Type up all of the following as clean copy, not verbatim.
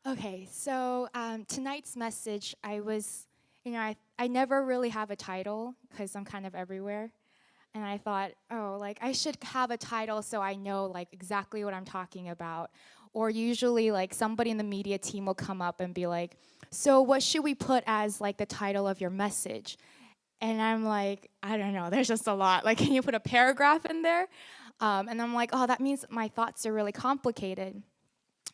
Okay, so tonight's message, I never really have a title because I'm kind of everywhere. And I thought, oh, like I should have a title so I know like exactly what I'm talking about. Or usually like somebody in the media team will come up and be like, so what should we put as like the title of your message? And I'm like, I don't know, there's just a lot. Like, can you put a paragraph in there? And I'm like, oh, that means my thoughts are really complicated.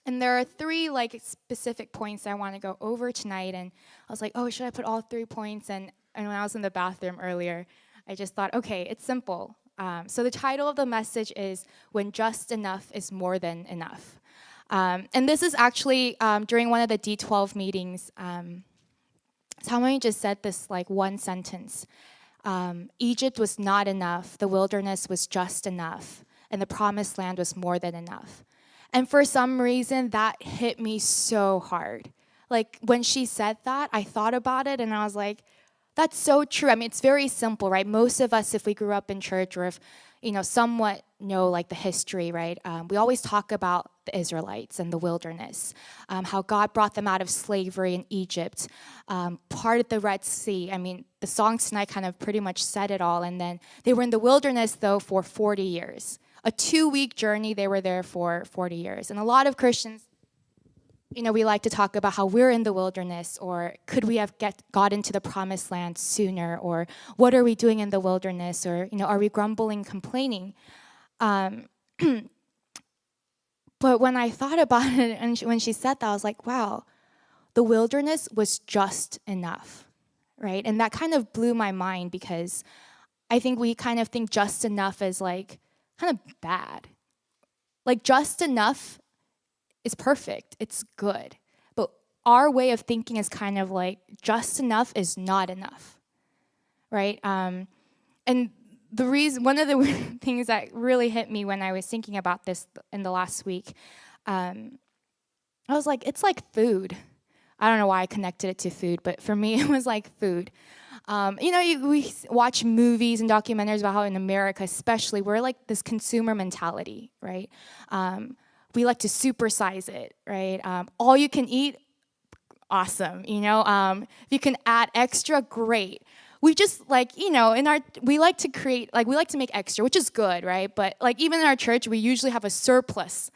And there are three like specific points I want to go over tonight. And I was like, oh, should I put all 3 points? And when I was in the bathroom earlier, I just thought, okay, it's simple. So the title of the message is When Just Enough is More Than Enough. And this is actually during one of the D12 meetings. Somebody just said this like one sentence. Egypt was not enough. The wilderness was just enough. And the promised land was more than enough. And for some reason, that hit me so hard. Like when she said that, I thought about it and I was like, that's so true. I mean, it's very simple, right? Most of us, if we grew up in church or if, somewhat know like the history, right? We always talk about the Israelites and the wilderness, how God brought them out of slavery in Egypt, parted the Red Sea. I mean, the songs tonight kind of pretty much said it all. And then they were in the wilderness, though, for 40 years. A 2-week journey, they were there for 40 years. And a lot of Christians, we like to talk about how we're in the wilderness, or could we have got into the promised land sooner, or what are we doing in the wilderness, or, are we grumbling, complaining? But when I thought about it, and when she said that, I was like, wow, the wilderness was just enough, right? And that kind of blew my mind because I think we kind of think just enough is like, kind of bad. Like just enough is perfect. It's good. But our way of thinking is kind of like just enough is not enough, right? And one of the things that really hit me when I was thinking about this in the last week, I was like, it's like food. I don't know why I connected it to food, but for me, it was like food. We watch movies and documentaries about how in America, especially, we're like this consumer mentality, right? We like to supersize it, right? All you can eat, awesome. If you can add extra, great. We just like, we like to create, like we like to make extra, which is good, right? But like even in our church, we usually have a surplus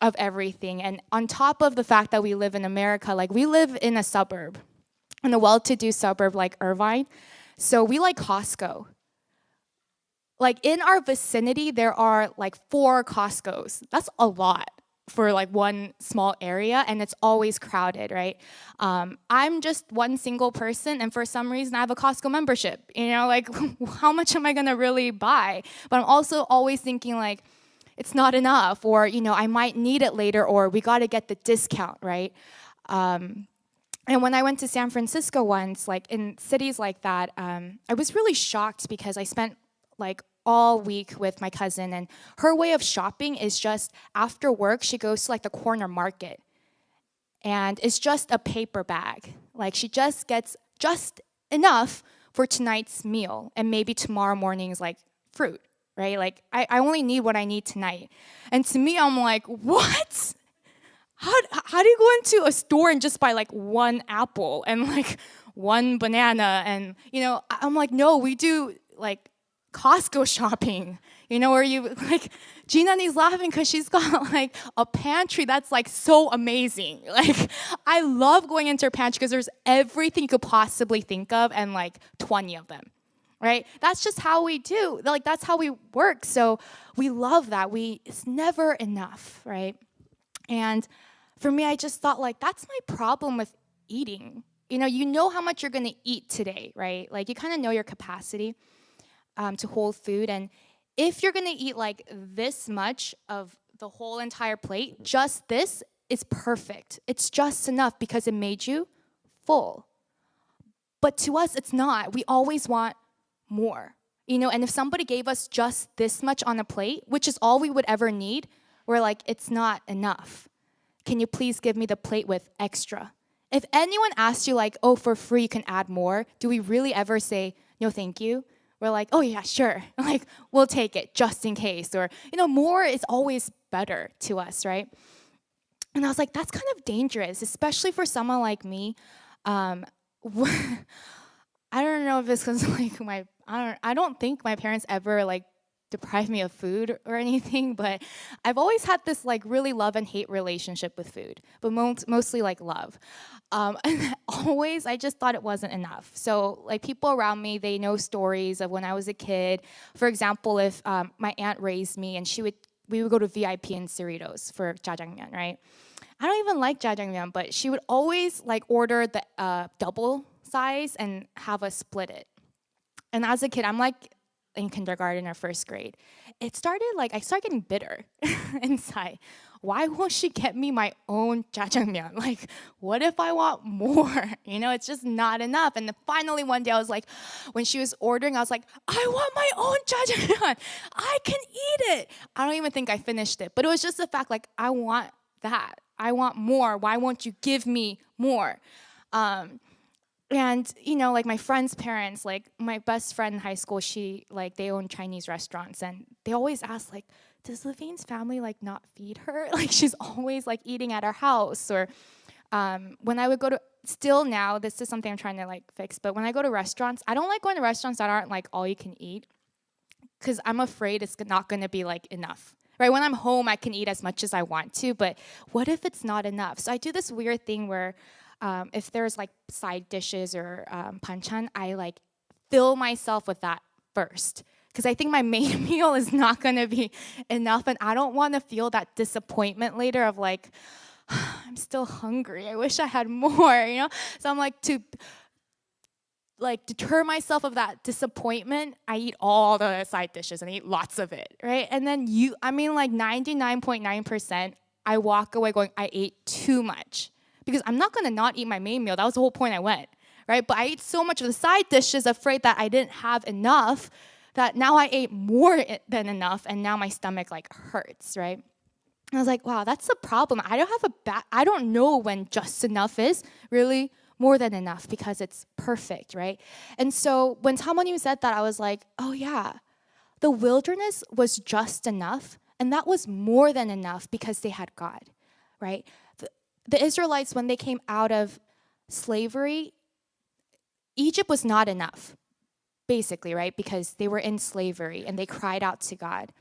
of everything. And on top of the fact that we live in America, like we live in a suburb, in a well-to-do suburb like Irvine. So we like Costco. Like in our vicinity, there are like 4 Costcos. That's a lot for like one small area, and it's always crowded, right? I'm just one single person, and for some reason, I have a Costco membership. Like how much am I gonna really buy? But I'm also always thinking like, it's not enough, or I might need it later, or we gotta get the discount, right? And when I went to San Francisco once, like in cities like that, I was really shocked because I spent like all week with my cousin, and her way of shopping is just after work, she goes to like the corner market, and it's just a paper bag. Like she just gets just enough for tonight's meal, and maybe tomorrow morning's like fruit, right? Like I only need what I need tonight. And to me, I'm like, what? How do you go into a store and just buy like one apple and like one banana? And, I'm like, no, we do like Costco shopping, where you like, Gina needs laughing because she's got like a pantry that's like so amazing. Like, I love going into her pantry because there's everything you could possibly think of and like 20 of them, right? That's just how we do. Like, that's how we work. So we love that. It's never enough, right? And for me, I just thought like, that's my problem with eating. You know how much you're going to eat today, right? Like you kind of know your capacity to hold food. And if you're going to eat like this much of the whole entire plate, just this is perfect. It's just enough because it made you full. But to us, it's not. We always want more. And if somebody gave us just this much on a plate, which is all we would ever need, we're like, it's not enough. Can you please give me the plate with extra? If anyone asks you like, oh, for free, you can add more, do we really ever say, no, thank you? We're like, oh yeah, sure. Like, we'll take it just in case. Or, more is always better to us, right? And I was like, that's kind of dangerous, especially for someone like me. Um, I don't know if it's because like I don't think my parents ever like deprived me of food or anything, but I've always had this like really love and hate relationship with food, but mostly like love. And always, I just thought it wasn't enough. So like people around me, they know stories of when I was a kid. For example, if my aunt raised me and we would go to VIP in Cerritos for jjajangmyeon, right? I don't even like jjajangmyeon, but she would always like order the double size and have us split it. And as a kid, I'm like in kindergarten or first grade. It started like I started getting bitter inside. Why won't she get me my own jjajangmyeon? Like, what if I want more? It's just not enough. And then finally one day I was like, when she was ordering, I was like, I want my own jjajangmyeon. I can eat it. I don't even think I finished it, but it was just the fact like I want that. I want more. Why won't you give me more? And like my friend's parents, like my best friend in high school, she like they own Chinese restaurants, and they always ask like, does Laveen's family like not feed her? Like she's always like eating at our house. Or when I would go to still now, this is something I'm trying to like fix. But when I go to restaurants, I don't like going to restaurants that aren't like all you can eat, because I'm afraid it's not going to be like enough. Right? When I'm home, I can eat as much as I want to, but what if it's not enough? So I do this weird thing where if there's like side dishes or banchan, I like fill myself with that first, because I think my main meal is not going to be enough, and I don't want to feel that disappointment later of like, I'm still hungry. I wish I had more. So I'm like, to like deter myself of that disappointment, I eat all the side dishes and I eat lots of it, right? And then like 99.9%, I walk away going, I ate too much. Because I'm not gonna not eat my main meal. That was the whole point I went, right? But I ate so much of the side dishes, afraid that I didn't have enough, that now I ate more than enough, and now my stomach like hurts, right? And I was like, wow, that's the problem. I don't know when just enough is really more than enough, because it's perfect, right? And so when Tamonim said that, I was like, oh yeah, the wilderness was just enough, and that was more than enough because they had God, right? The Israelites, when they came out of slavery, Egypt was not enough, basically, right? Because they were in slavery and they cried out to God.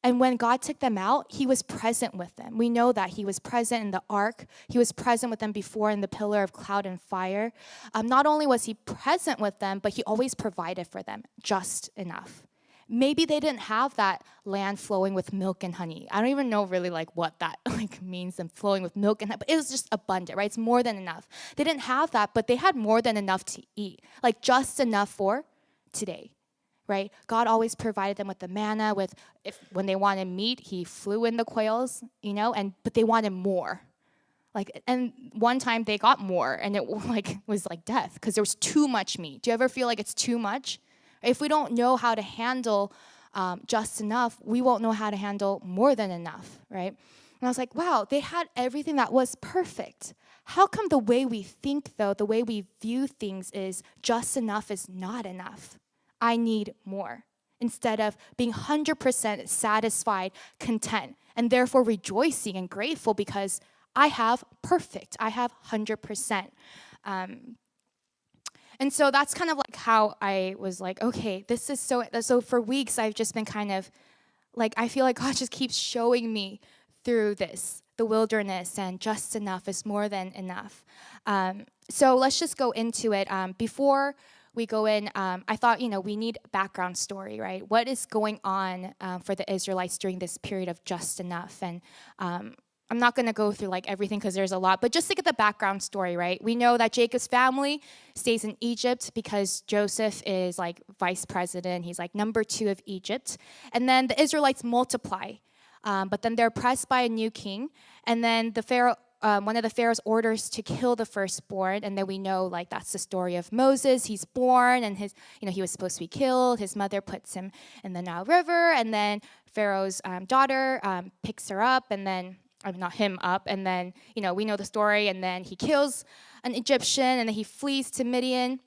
And when God took them out, he was present with them. We know that he was present in the ark. He was present with them before in the pillar of cloud and fire. Not only was he present with them, but he always provided for them just enough. Maybe they didn't have that land flowing with milk and honey. I don't even know really like what that like means, them flowing with milk and honey, but it was just abundant, right? It's more than enough. They didn't have that, but they had more than enough to eat, like just enough for today. Right? God always provided them with the manna. When they wanted meat, he flew in the quails, but they wanted more. And one time they got more, and it was like death, because there was too much meat. Do you ever feel like it's too much? If we don't know how to handle just enough, we won't know how to handle more than enough, right? And I was like, wow, they had everything that was perfect. How come the way we think, though, the way we view things is just enough is not enough? I need more, instead of being 100% satisfied, content, and therefore rejoicing and grateful because I have perfect, I have 100%. And so that's kind of like how I was like, okay, this is so for weeks I've just been kind of like, I feel like God just keeps showing me through this, the wilderness, and just enough is more than enough. So let's just go into it. Before we go in, I thought, we need background story, right? What is going on for the Israelites during this period of just enough? And I'm not going to go through like everything because there's a lot, but just to get the background story, right? We know that Jacob's family stays in Egypt because Joseph is like vice president. He's like number 2 of Egypt. And then the Israelites multiply, but then they're oppressed by a new king. And then the Pharaoh, one of the Pharaoh's orders to kill the firstborn, and then we know like that's the story of Moses. He's born, and he was supposed to be killed. His mother puts him in the Nile River, and then Pharaoh's daughter picks her up, and then not him up, and then we know the story, and then he kills an Egyptian, and then he flees to Midian.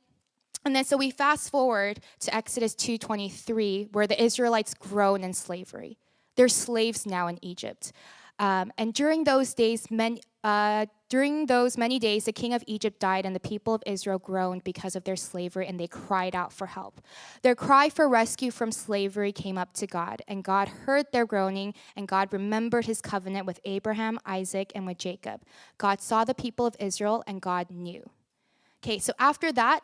And then so we fast forward to Exodus 2:23, where the Israelites groan in slavery. They're slaves now in Egypt. And during those many days, the king of Egypt died, and the people of Israel groaned because of their slavery, and they cried out for help. Their cry for rescue from slavery came up to God, and God heard their groaning, and God remembered his covenant with Abraham, Isaac, and with Jacob. God saw the people of Israel, and God knew. Okay, so after that,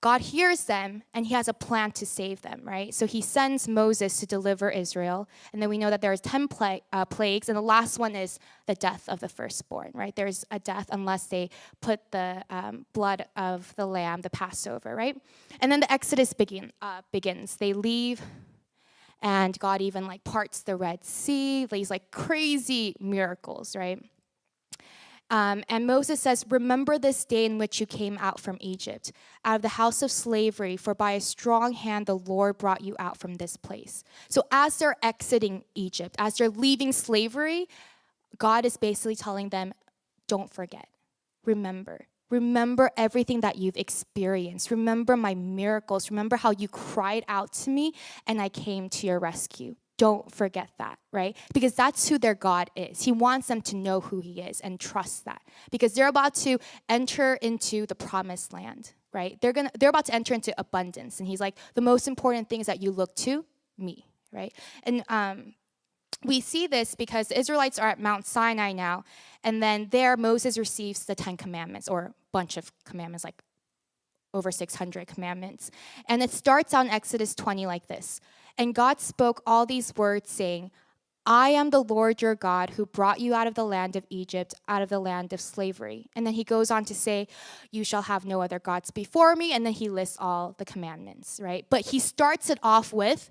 God hears them, and he has a plan to save them, right? So he sends Moses to deliver Israel, and then we know that there are 10 plagues, and the last one is the death of the firstborn, right? There's a death unless they put the blood of the lamb, the Passover, right? And then the Exodus begins. They leave, and God even parts the Red Sea, these crazy miracles, right? And Moses says, remember this day in which you came out from Egypt, out of the house of slavery, for by a strong hand the Lord brought you out from this place. So as they're exiting Egypt, as they're leaving slavery, God is basically telling them, don't forget, remember. Remember everything that you've experienced. Remember my miracles. Remember how you cried out to me and I came to your rescue. Don't forget that, right? Because that's who their God is. He wants them to know who he is and trust that. Because they're about to enter into the promised land, right? They're about to enter into abundance. And he's like, the most important thing is that you look to me, right? And we see this because the Israelites are at Mount Sinai now. And then there Moses receives the 10 commandments, or a bunch of commandments, like over 600 commandments. And it starts on Exodus 20 like this. And God spoke all these words, saying, I am the Lord your God who brought you out of the land of Egypt, out of the land of slavery. And then he goes on to say, you shall have no other gods before me. And then he lists all the commandments, right? But he starts it off with,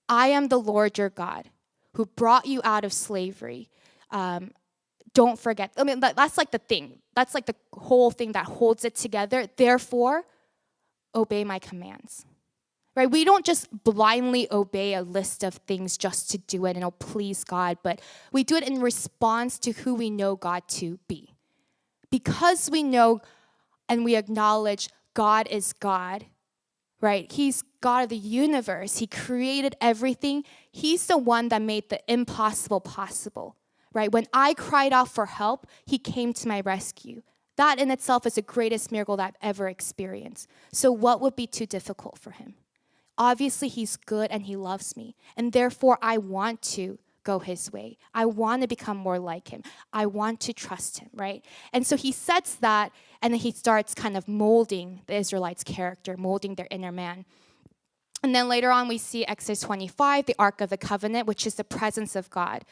I am the Lord your God who brought you out of slavery. Don't forget. I mean, that's like the thing. That's like the whole thing that holds it together. Therefore, obey my commands. Right? We don't just blindly obey a list of things just to do it and please God, but we do it in response to who we know God to be. Because we know and we acknowledge God is God, right? He's God of the universe. He created everything. He's the one that made the impossible possible, right? When I cried out for help, he came to my rescue. That in itself is the greatest miracle that I've ever experienced. So what would be too difficult for him? Obviously, he's good and he loves me. And therefore, I want to go his way. I want to become more like him. I want to trust him, right? And so he sets that, and then he starts kind of molding the Israelites' character, molding their inner man. And then later on, we see Exodus 25, the Ark of the Covenant, which is the presence of God.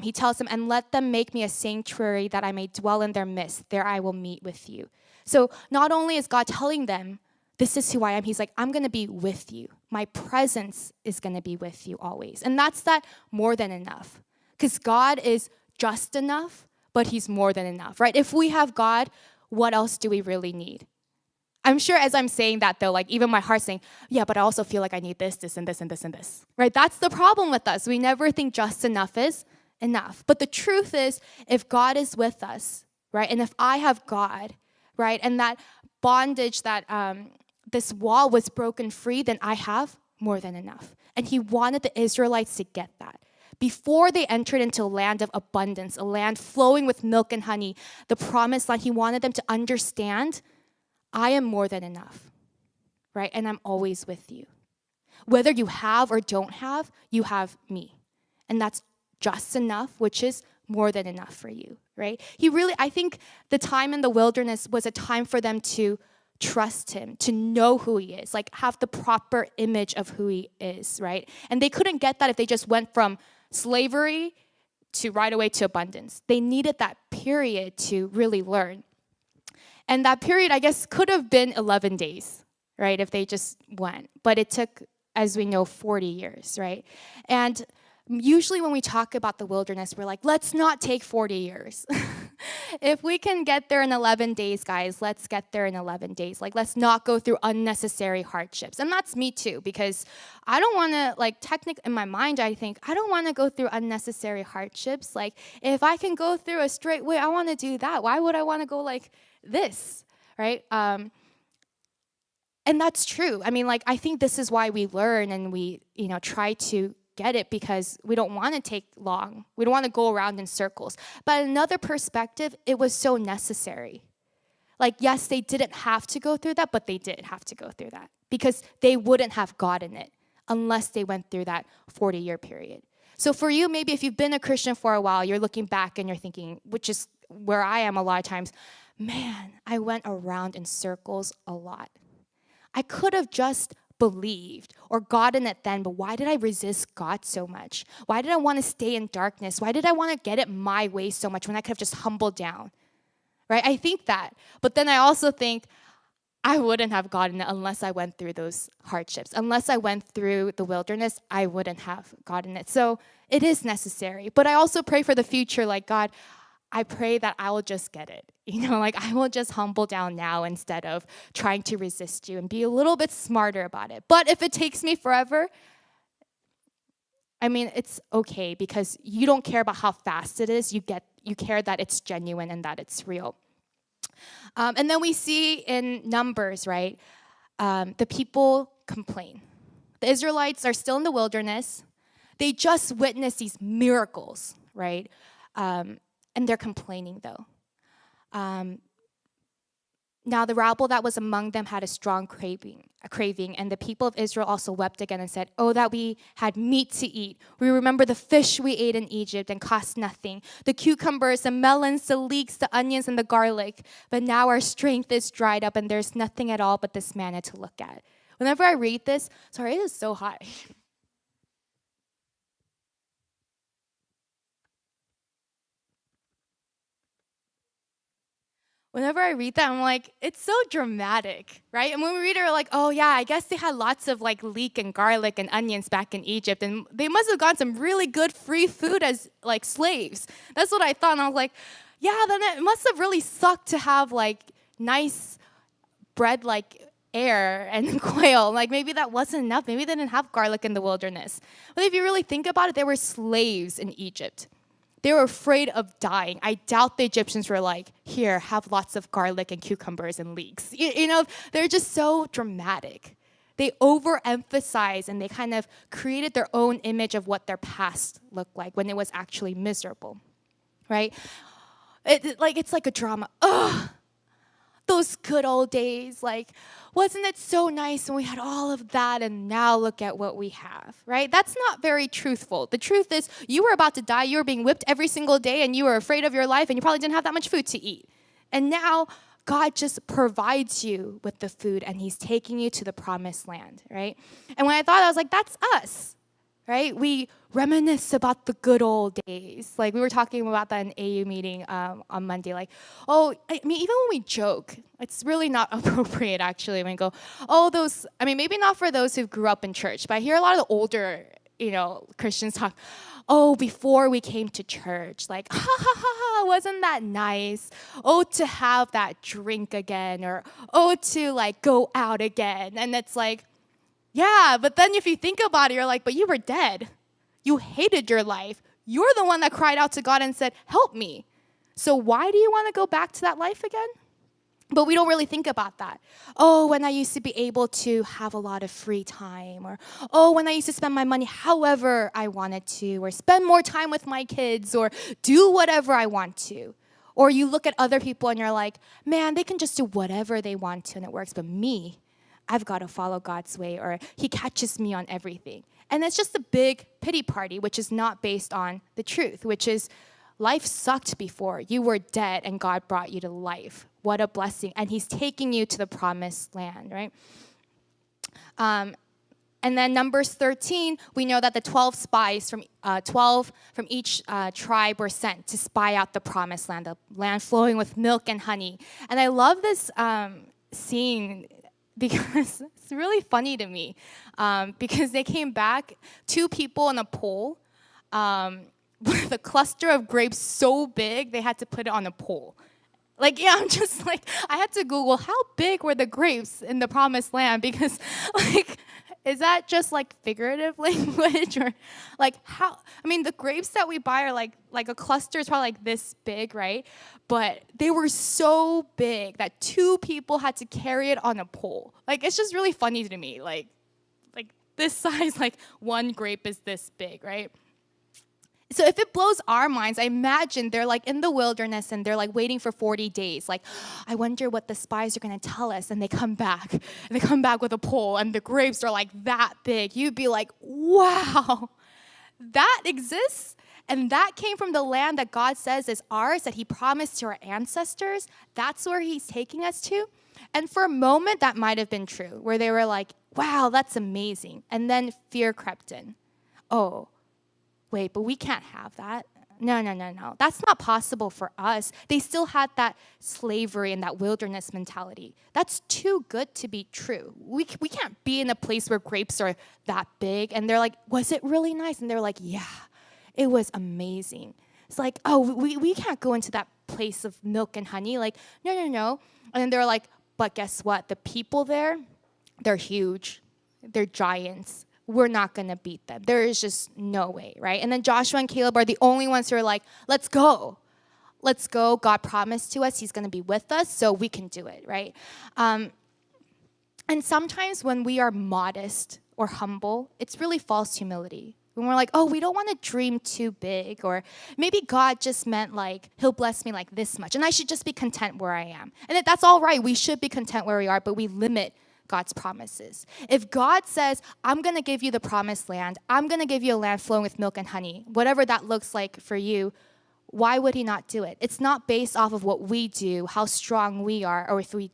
He tells them, and let them make me a sanctuary that I may dwell in their midst. There I will meet with you. So not only is God telling them, this is who I am. He's like, I'm going to be with you. My presence is going to be with you always. And that's that more than enough. Because God is just enough, but he's more than enough, right? If we have God, what else do we really need? I'm sure as I'm saying that, though, even my heart's saying, yeah, but I also feel like I need this, this, and this, and this, and this, right? That's the problem with us. We never think just enough is enough. But the truth is, if God is with us, right, and if I have God, right, and that bondage that this wall was broken free, then I have more than enough. And he wanted the Israelites to get that. Before they entered into a land of abundance, a land flowing with milk and honey, the promised land, he wanted them to understand, I am more than enough, right? And I'm always with you. Whether you have or don't have, you have me. And that's just enough, which is more than enough for you, right? I think the time in the wilderness was a time for them to trust him, to know who he is, have the proper image of who he is, right? And they couldn't get that if they just went from slavery to right away to abundance. They needed that period to really learn. And that period, I guess, could have been 11 days, right, if they just went. But it took, as we know, 40 years, right? And usually when we talk about the wilderness, we're like, let's not take 40 years. If we can get there in 11 days, guys, let's get there in 11 days. Let's not go through unnecessary hardships. And that's me too, because I don't want to, in my mind, I think, I don't want to go through unnecessary hardships. If I can go through a straight way, I want to do that. Why would I want to go like this, right? And that's true. I mean, I think this is why we learn and we, try to get it because we don't want to take long. We don't want to go around in circles. But another perspective, it was so necessary. Like, yes, they didn't have to go through that, but they did have to go through that because they wouldn't have gotten it unless they went through that 40-year period. So for you, maybe if you've been a Christian for a while, you're looking back and you're thinking, which is where I am a lot of times, man, I went around in circles a lot. I could have just believed or gotten it then, but why did I resist God so much? Why did I want to stay in darkness? Why did I want to get it my way so much when I could have just humbled down? Right? I think that. But then I also think I wouldn't have gotten it unless I went through those hardships. Unless I went through the wilderness, I wouldn't have gotten it. So it is necessary. But I also pray for the future, like, God, I pray that I will just get it. Like I will just humble down now instead of trying to resist you and be a little bit smarter about it. But if it takes me forever, I mean, it's okay because you don't care about how fast it is. You care that it's genuine and that it's real. And then we see in Numbers, right? The people complain. The Israelites are still in the wilderness. They just witnessed these miracles, right? And they're complaining though. Now the rabble that was among them had a strong craving, and the people of Israel also wept again and said, "Oh, that we had meat to eat. We remember the fish we ate in Egypt and cost nothing, the cucumbers, the melons, the leeks, the onions, and the garlic. But now our strength is dried up, and there's nothing at all but this manna to look at." Whenever I read this, sorry, it is so hot. Whenever I read that, I'm like, it's so dramatic, right? And when we read it, we're like, oh yeah, I guess they had lots of like leek and garlic and onions back in Egypt, and they must have gotten some really good free food as like slaves. That's what I thought, and I was like, yeah, then it must have really sucked to have like nice bread like air and quail. Like maybe that wasn't enough. Maybe they didn't have garlic in the wilderness. But if you really think about it, they were slaves in Egypt. They were afraid of dying. I doubt the Egyptians were like, here, have lots of garlic and cucumbers and leeks. They're just so dramatic. They overemphasize and they kind of created their own image of what their past looked like when it was actually miserable, right? It's like a drama. Ugh, those good old days. Like, wasn't it so nice when we had all of that and now look at what we have, right? That's not very truthful. The truth is you were about to die, you were being whipped every single day and you were afraid of your life and you probably didn't have that much food to eat. And now God just provides you with the food and he's taking you to the promised land, right? And when I thought, I was like, that's us, right? We reminisce about the good old days. Like we were talking about that in AU meeting on Monday. Like, oh, I mean, even when we joke, it's really not appropriate actually when we go, oh, those, I mean, maybe not for those who grew up in church, but I hear a lot of the older, Christians talk, oh, before we came to church, like, ha, ha, ha, ha, wasn't that nice? Oh, to have that drink again, or, oh, to like go out again. And it's like, yeah, but then if you think about it, you're like, but you were dead. You hated your life. You're the one that cried out to God and said, help me. So why do you want to go back to that life again? But we don't really think about that. Oh, when I used to be able to have a lot of free time, or oh, when I used to spend my money however I wanted to, or spend more time with my kids, or do whatever I want to. Or you look at other people and you're like, man, they can just do whatever they want to and it works, but me, I've got to follow God's way, or he catches me on everything. And it's just a big pity party, which is not based on the truth, which is life sucked before. You were dead and God brought you to life. What a blessing. And he's taking you to the promised land, right? And then Numbers 13, we know that the 12 spies from 12 from each tribe were sent to spy out the promised land, the land flowing with milk and honey. And I love this scene because it's really funny to me because they came back, 2 people on a pole with a cluster of grapes so big they had to put it on a pole. Like, yeah, I'm just like, I had to Google how big were the grapes in the promised land because, like, is that just like figurative language or like how? I mean, the grapes that we buy are like a cluster is probably like this big, right? But they were so big that 2 people had to carry it on a pole. Like, it's just really funny to me. Like this size, like one grape is this big, right? So if it blows our minds, I imagine they're like in the wilderness and they're like waiting for 40 days. Like, I wonder what the spies are going to tell us. And they come back. And they come back with a pole and the grapes are like that big. You'd be like, wow, that exists? And that came from the land that God says is ours, that he promised to our ancestors. That's where he's taking us to. And for a moment, that might have been true, where they were like, wow, that's amazing. And then fear crept in. Oh, wait, but we can't have that. No. That's not possible for us. They still had that slavery and that wilderness mentality. That's too good to be true. We can't be in a place where grapes are that big. And they're like, was it really nice? And they're like, yeah, it was amazing. It's like, oh, we can't go into that place of milk and honey. Like, no. And then they're like, but guess what? The people there, they're huge. They're giants. We're not going to beat them. There is just no way, right? And then Joshua and Caleb are the only ones who are like, let's go. Let's go. God promised to us he's going to be with us, so we can do it, right? And sometimes when we are modest or humble, it's really false humility. When we're like, oh, we don't want to dream too big, or maybe God just meant like, he'll bless me like this much, and I should just be content where I am. And that's all right. We should be content where we are, but we limit God's promises. If God says, I'm going to give you the promised land, I'm going to give you a land flowing with milk and honey, whatever that looks like for you, why would he not do it? It's not based off of what we do, how strong we are, or if we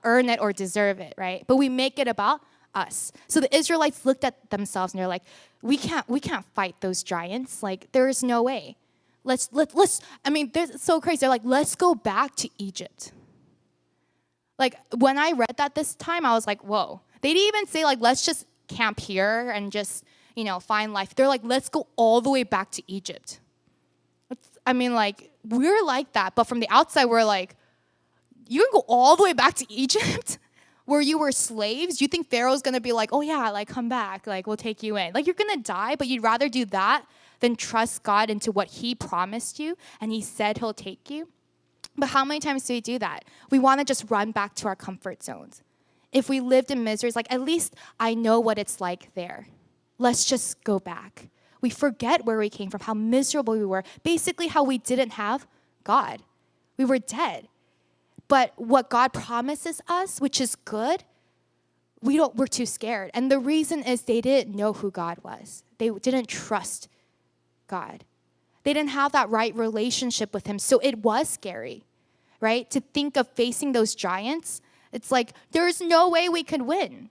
earn it or deserve it, right? But we make it about us. So the Israelites looked at themselves and they're like, we can't fight those giants. Like, there is no way. Let's it's so crazy. They're like, let's go back to Egypt. Like, when I read that this time, I was like, whoa. They didn't even say, like, let's just camp here and just, find life. They're like, let's go all the way back to Egypt. We're like that. But from the outside, we're like, you can go all the way back to Egypt where you were slaves? You think Pharaoh's going to be like, oh, yeah, like, come back. Like, we'll take you in. Like, you're going to die, but you'd rather do that than trust God into what he promised you and he said he'll take you. But how many times do we do that? We want to just run back to our comfort zones. If we lived in misery, it's like, at least I know what it's like there. Let's just go back. We forget where we came from, how miserable we were, basically how we didn't have God. We were dead. But what God promises us, which is good, we're too scared. And the reason is they didn't know who God was. They didn't trust God. They didn't have that right relationship with him. So it was scary, right? To think of facing those giants, it's like, there's no way we could win.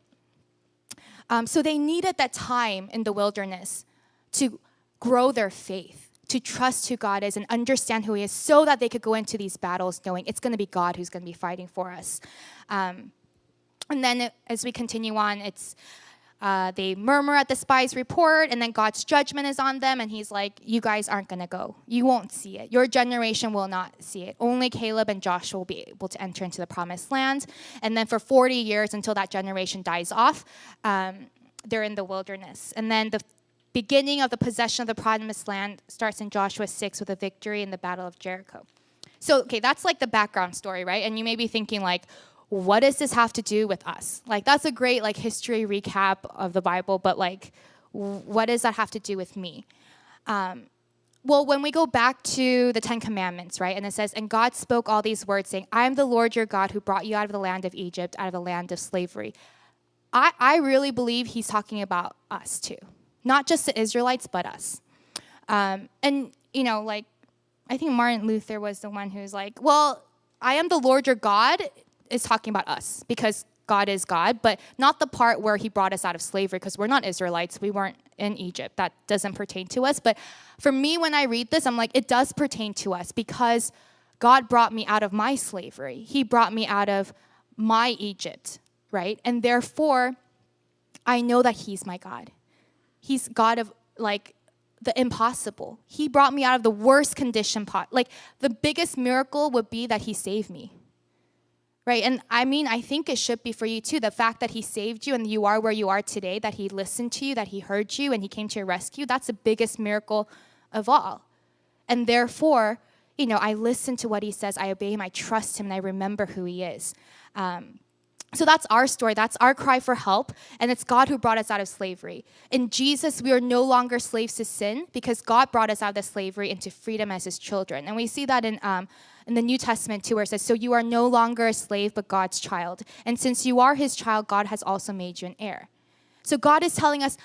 So they needed that time in the wilderness to grow their faith, to trust who God is and understand who he is so that they could go into these battles knowing it's going to be God who's going to be fighting for us. And then as we continue on, it's they murmur at the spies' report, and then God's judgment is on them, and he's like, you guys aren't going to go. You won't see it. Your generation will not see it. Only Caleb and Joshua will be able to enter into the promised land. And then for 40 years, until that generation dies off, they're in the wilderness. And then the beginning of the possession of the promised land starts in Joshua 6 with a victory in the Battle of Jericho. So, okay, that's like the background story, right? And you may be thinking like, what does this have to do with us? Like, that's a great like history recap of the Bible, but like, what does that have to do with me? Well, when we go back to the 10 Commandments, right? And it says, and God spoke all these words saying, I am the Lord your God who brought you out of the land of Egypt, out of the land of slavery. I really believe he's talking about us too. Not just the Israelites, but us. And, like, I think Martin Luther was the one who's like, well, I am the Lord your God is talking about us because God is God, but not the part where he brought us out of slavery because we're not Israelites. We weren't in Egypt. That doesn't pertain to us. But for me, when I read this, I'm like, it does pertain to us because God brought me out of my slavery. He brought me out of my Egypt, right? And therefore, I know that he's my God. He's God of, like, the impossible. He brought me out of the worst condition. Like, the biggest miracle would be that he saved me. Right? And I think it should be for you too. The fact that he saved you and you are where you are today, that he listened to you, that he heard you, and he came to your rescue, that's the biggest miracle of all. And therefore, I listen to what he says, I obey him, I trust him, and I remember who he is. So that's our story. That's our cry for help. And it's God who brought us out of slavery. In Jesus, we are no longer slaves to sin because God brought us out of the slavery into freedom as his children. And we see that in the New Testament too, where it says, so you are no longer a slave, but God's child. And since you are his child, God has also made you an heir. So God is telling us,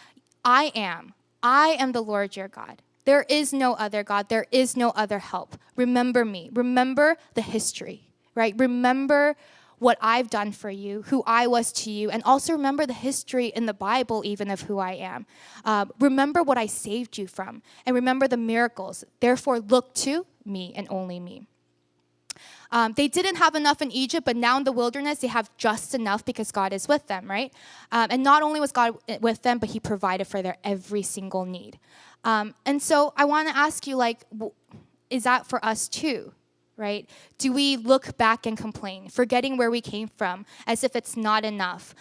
I am the Lord your God. There is no other God. There is no other help. Remember me. Remember the history, right? Remember what I've done for you, who I was to you, and also remember the history in the Bible even of who I am. Remember what I saved you from, and remember the miracles. Therefore, look to me and only me. They didn't have enough in Egypt, but now in the wilderness, they have just enough because God is with them, right? And not only was God with them, but he provided for their every single need. And so I want to ask you, like, is that for us too? Right? Do we look back and complain, forgetting where we came from, as if it's not enough,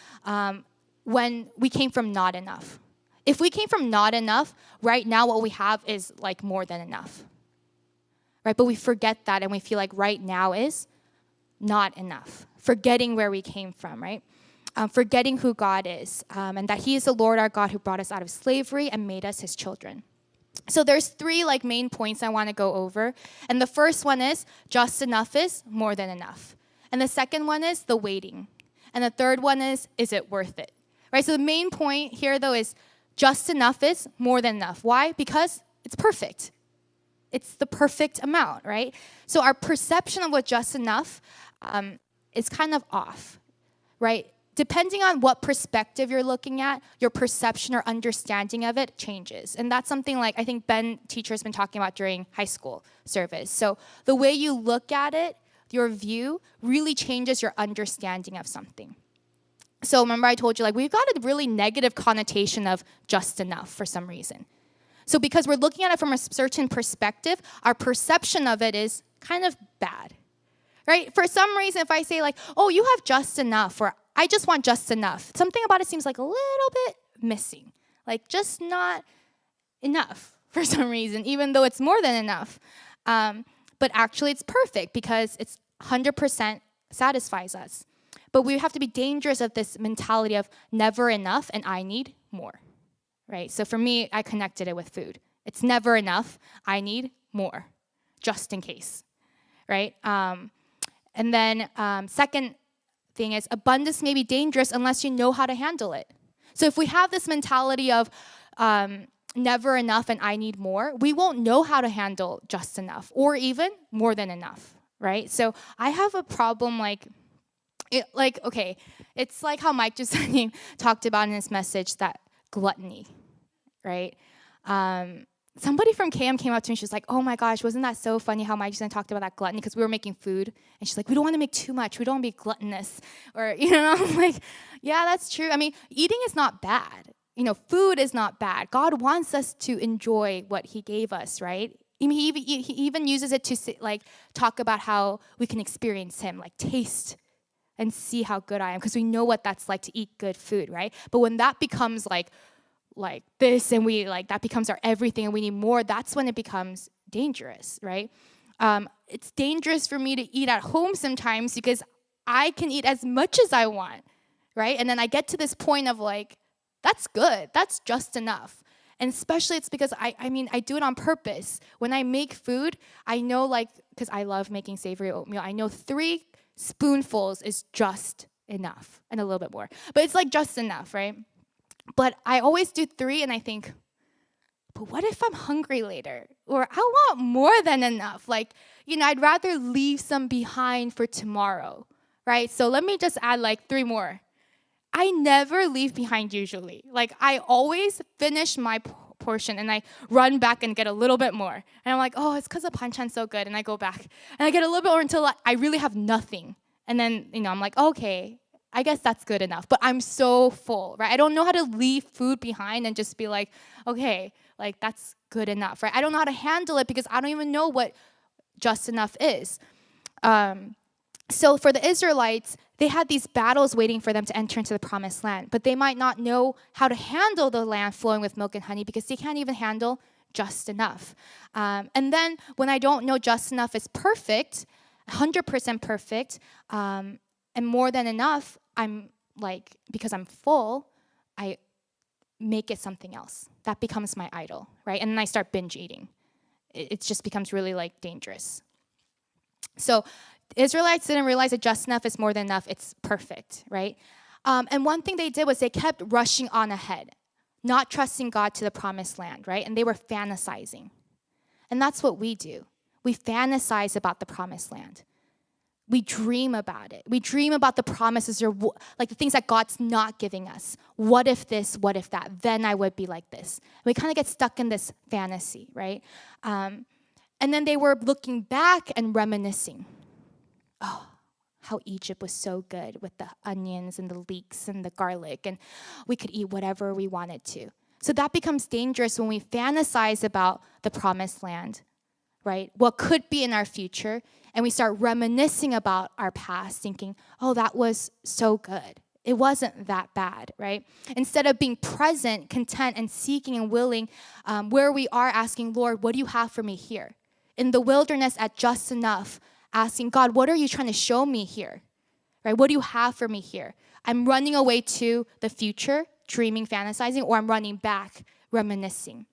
when we came from not enough? If we came from not enough, right now what we have is like more than enough, right? But we forget that and we feel like right now is not enough, forgetting where we came from, right? Forgetting who God is, and that he is the Lord our God who brought us out of slavery and made us his children. So there's three like main points I want to go over. And the first one is just enough is more than enough. And the second one is the waiting. And the third one is it worth it? Right? So the main point here though is just enough is more than enough. Why? Because it's perfect. It's the perfect amount, right? So our perception of what just enough is kind of off, right? Depending on what perspective you're looking at, your perception or understanding of it changes. And that's something like I think Ben, teacher, has been talking about during high school service. So the way you look at it, your view, really changes your understanding of something. So remember I told you, like, we've got a really negative connotation of just enough for some reason. So because we're looking at it from a certain perspective, our perception of it is kind of bad, right? For some reason, if I say like, oh, you have just enough, or I just want just enough, something about it seems like a little bit missing, like just not enough for some reason, even though it's more than enough. But actually it's perfect because it's 100% satisfies us. But we have to be dangerous of this mentality of never enough and I need more, right? So for me, I connected it with food. It's never enough. I need more, just in case, right? And then second thing is abundance may be dangerous unless you know how to handle it. So if we have this mentality of never enough and I need more, we won't know how to handle just enough or even more than enough, right? So I have a problem it's like how Mike just talked about in his message, that gluttony, right? Somebody from KM came up to me, she was like, oh my gosh, wasn't that so funny how Mike just talked about that gluttony, because we were making food, and she's like, we don't want to make too much, we don't want to be gluttonous, or, I'm like, yeah, that's true. I mean, eating is not bad. Food is not bad. God wants us to enjoy what he gave us, right? I mean, he even uses it to talk about how we can experience him, like taste and see how good I am, because we know what that's like to eat good food, right? But when that becomes like this, and we that becomes our everything, and we need more, that's when it becomes dangerous, right? It's dangerous for me to eat at home sometimes because I can eat as much as I want, right? And then I get to this point of that's good, that's just enough. And especially it's because I do it on purpose. When I make food, I know because I love making savory oatmeal, I know 3 spoonfuls is just enough, and a little bit more. But it's just enough, right? But I always do 3, and I think, but what if I'm hungry later? Or I want more than enough. I'd rather leave some behind for tomorrow, right? So let me just add 3 more. I never leave behind usually. I always finish my portion, and I run back and get a little bit more. And I'm like, oh, it's because the panchan's so good. And I go back, and I get a little bit more until I really have nothing. And then, I'm like, okay, I guess that's good enough. But I'm so full, right? I don't know how to leave food behind and just be like, okay, that's good enough, right? I don't know how to handle it because I don't even know what just enough is. So for the Israelites, they had these battles waiting for them to enter into the promised land, but they might not know how to handle the land flowing with milk and honey because they can't even handle just enough. And then when I don't know just enough is perfect, 100% perfect, and more than enough, I'm like, because I'm full, I make it something else. That becomes my idol, right? And then I start binge eating. It just becomes really like dangerous. So Israelites didn't realize that just enough is more than enough. It's perfect, right? And one thing they did was they kept rushing on ahead, not trusting God to the promised land, right? And they were fantasizing. And that's what we do. We fantasize about the promised land. We dream about it. We dream about the promises or like the things that God's not giving us. What if this? What if that? Then I would be like this. We kind of get stuck in this fantasy, right? And then they were looking back and reminiscing. Oh, how Egypt was so good with the onions and the leeks and the garlic, and we could eat whatever we wanted to. So that becomes dangerous when we fantasize about the promised land, right? What could be in our future, and we start reminiscing about our past, thinking, oh, that was so good. It wasn't that bad, right? Instead of being present, content, and seeking and willing, where we are asking, Lord, what do you have for me here? In the wilderness at just enough, asking, God, what are you trying to show me here? Right? What do you have for me here? I'm running away to the future, dreaming, fantasizing, or I'm running back, reminiscing.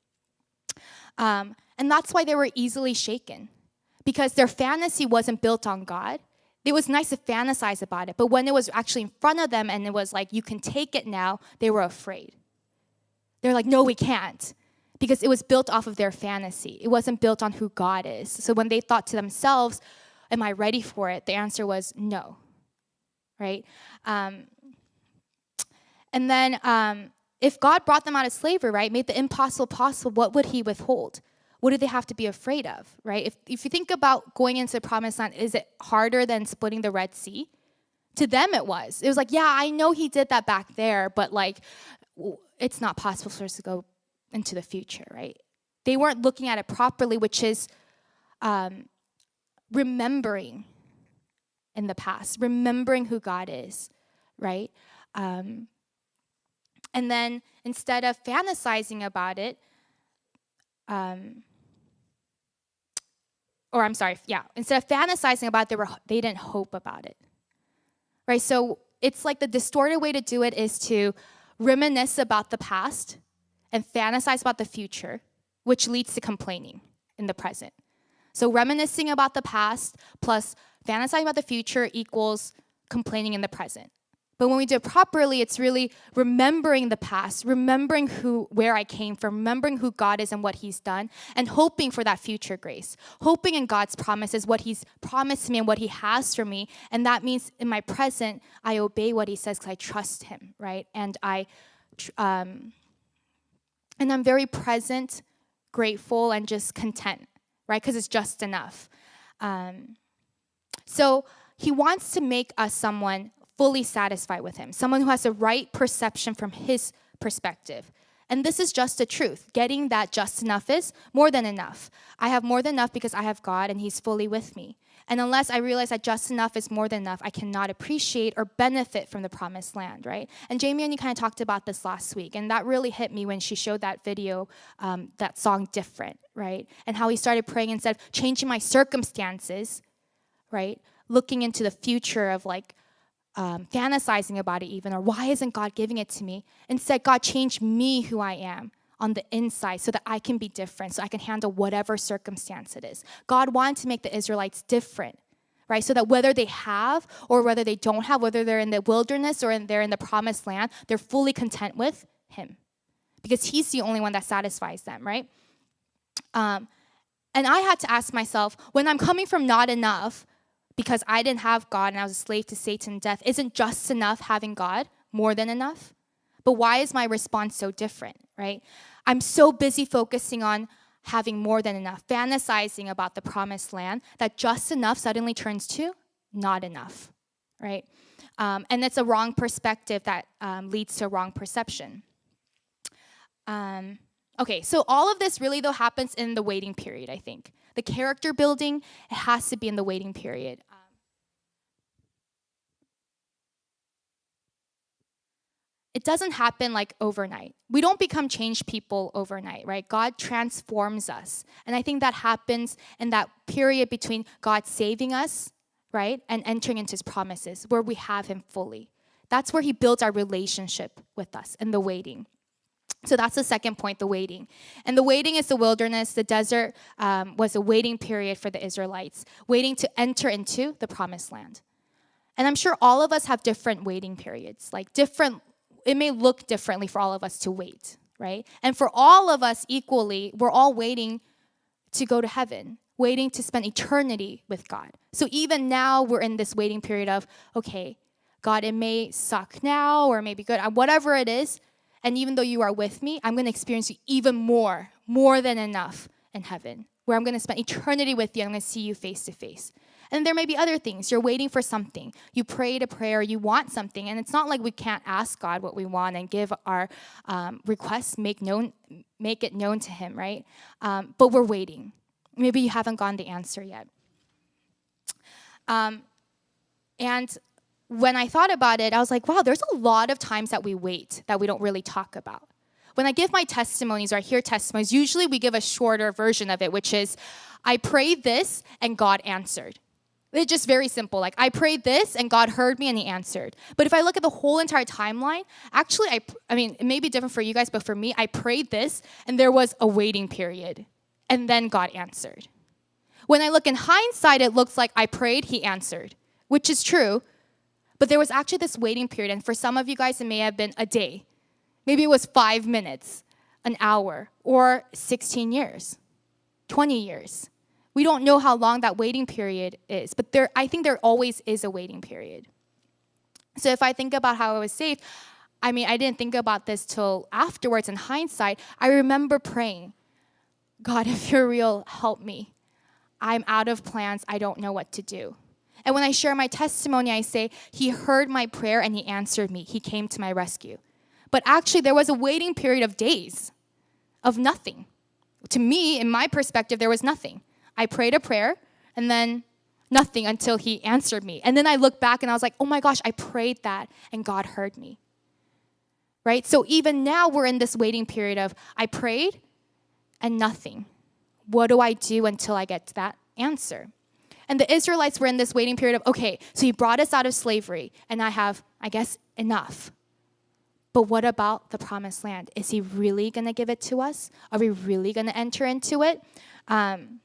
And that's why they were easily shaken, because their fantasy wasn't built on God. It was nice to fantasize about it, but when it was actually in front of them and it was like, you can take it now, they were afraid. They're like, no, we can't, because it was built off of their fantasy. It wasn't built on who God is. So when they thought to themselves, am I ready for it? The answer was no, right? And then if God brought them out of slavery, right, made the impossible possible, what would he withhold? What do they have to be afraid of, right? If you think about going into the promised land, is it harder than splitting the Red Sea? To them it was. It was like, yeah, I know he did that back there, but like, it's not possible for us to go into the future, right? They weren't looking at it properly, which is remembering in the past, remembering who God is, right? And then instead of fantasizing about it, instead of fantasizing about it, they didn't hope about it, right? So it's like the distorted way to do it is to reminisce about the past and fantasize about the future, which leads to complaining in the present. So reminiscing about the past plus fantasizing about the future equals complaining in the present. But when we do it properly, it's really remembering the past, remembering where I came from, remembering who God is and what he's done, and hoping for that future grace, hoping in God's promises, what he's promised me and what he has for me. And that means in my present, I obey what he says because I trust him, right? And I'm very present, grateful, and just content, right? Because it's just enough. So he wants to make us someone fully satisfied with him, someone who has the right perception from his perspective. And this is just the truth. Getting that just enough is more than enough. I have more than enough because I have God and he's fully with me. And unless I realize that just enough is more than enough, I cannot appreciate or benefit from the promised land, right? And Jamie and you kind of talked about this last week, and that really hit me when she showed that video, that song Different, right? And how he started praying instead of changing my circumstances, right? Looking into the future of like, fantasizing about it even, or why isn't God giving it to me? Instead, God changed me who I am on the inside so that I can be different, so I can handle whatever circumstance it is. God wanted to make the Israelites different, right? So that whether they have or whether they don't have, whether they're in the wilderness or they're in the promised land, they're fully content with him because he's the only one that satisfies them, right? And I had to ask myself, when I'm coming from not enough, because I didn't have God and I was a slave to Satan and death, isn't just enough having God more than enough? But why is my response so different, right? I'm so busy focusing on having more than enough, fantasizing about the promised land, that just enough suddenly turns to not enough, right? And it's a wrong perspective that leads to a wrong perception. Okay, so all of this really, though, happens in the waiting period, I think. The character building, it has to be in the waiting period. It doesn't happen like overnight. We don't become changed people overnight, right? God transforms us. And I think that happens in that period between God saving us, right, and entering into his promises where we have him fully. That's where he builds our relationship with us in the waiting. So that's the second point, the waiting. And the waiting is the wilderness. The desert was a waiting period for the Israelites, waiting to enter into the promised land. And I'm sure all of us have different waiting periods, like different, it may look differently for all of us to wait, right? And for all of us equally, we're all waiting to go to heaven, waiting to spend eternity with God. So even now we're in this waiting period of, okay, God, it may suck now or it may be good, whatever it is. And even though you are with me, I'm going to experience you even more than enough in heaven, where I'm going to spend eternity with you. I'm going to see you face to face. And there may be other things. You're waiting for something. You prayed a prayer. You want something. And it's not like we can't ask God what we want and give our requests, make it known to him, right? But we're waiting. Maybe you haven't gotten the answer yet. And when I thought about it, I was like, wow, there's a lot of times that we wait that we don't really talk about. When I give my testimonies or I hear testimonies, usually we give a shorter version of it, which is, I prayed this and God answered. It's just very simple. Like, I prayed this and God heard me and he answered. But if I look at the whole entire timeline, actually, I mean, it may be different for you guys, but for me, I prayed this and there was a waiting period. And then God answered. When I look in hindsight, it looks like I prayed, he answered, which is true. But there was actually this waiting period. And for some of you guys, it may have been a day. Maybe it was 5 minutes, an hour, or 16 years, 20 years. We don't know how long that waiting period is. But I think there always is a waiting period. So if I think about how I was saved, I mean, I didn't think about this till afterwards in hindsight. I remember praying, God, if you're real, help me. I'm out of plans. I don't know what to do. And when I share my testimony, I say, he heard my prayer and he answered me. He came to my rescue. But actually, there was a waiting period of days of nothing. To me, in my perspective, there was nothing. I prayed a prayer and then nothing until he answered me. And then I look back and I was like, oh my gosh, I prayed that and God heard me. Right? So even now we're in this waiting period of, I prayed and nothing. What do I do until I get to that answer? And the Israelites were in this waiting period of, okay, so he brought us out of slavery, and I have, I guess, enough. But what about the promised land? Is he really going to give it to us? Are we really going to enter into it? And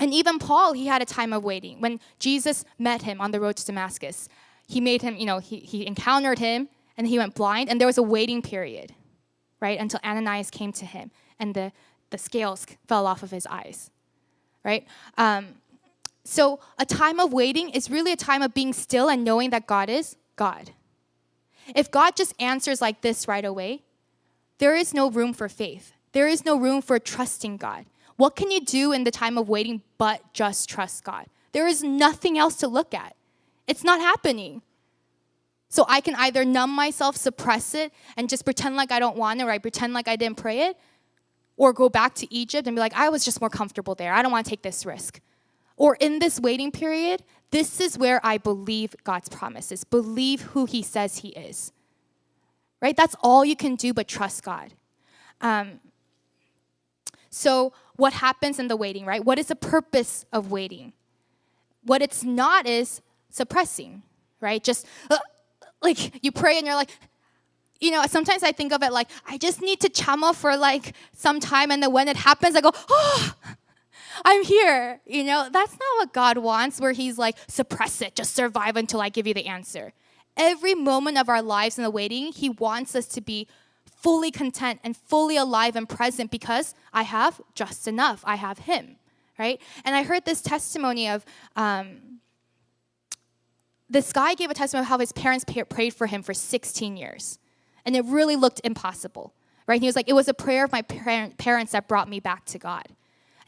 even Paul, he had a time of waiting. When Jesus met him on the road to Damascus, he made him, he encountered him, and he went blind, and there was a waiting period, right, until Ananias came to him, and the scales fell off of his eyes, right? So a time of waiting is really a time of being still and knowing that God is God. If God just answers like this right away, there is no room for faith. There is no room for trusting God. What can you do in the time of waiting but just trust God? There is nothing else to look at. It's not happening. So I can either numb myself, suppress it, and just pretend like I don't want it, or I pretend like I didn't pray it, or go back to Egypt and be like, I was just more comfortable there. I don't want to take this risk. Or in this waiting period, this is where I believe God's promises, believe who he says he is, right? That's all you can do but trust God. So what happens in the waiting, right? What is the purpose of waiting? What it's not is suppressing, right? Just like you pray and you're like, sometimes I think of it like, I just need to chama for like some time, and then when it happens, I go, oh, I'm here. That's not what God wants, where he's like, suppress it, just survive until I give you the answer. Every moment of our lives in the waiting, he wants us to be fully content and fully alive and present because I have just enough. I have him, right? And I heard this testimony of, this guy gave a testimony of how his parents prayed for him for 16 years. And it really looked impossible, right? And he was like, it was a prayer of my parents that brought me back to God.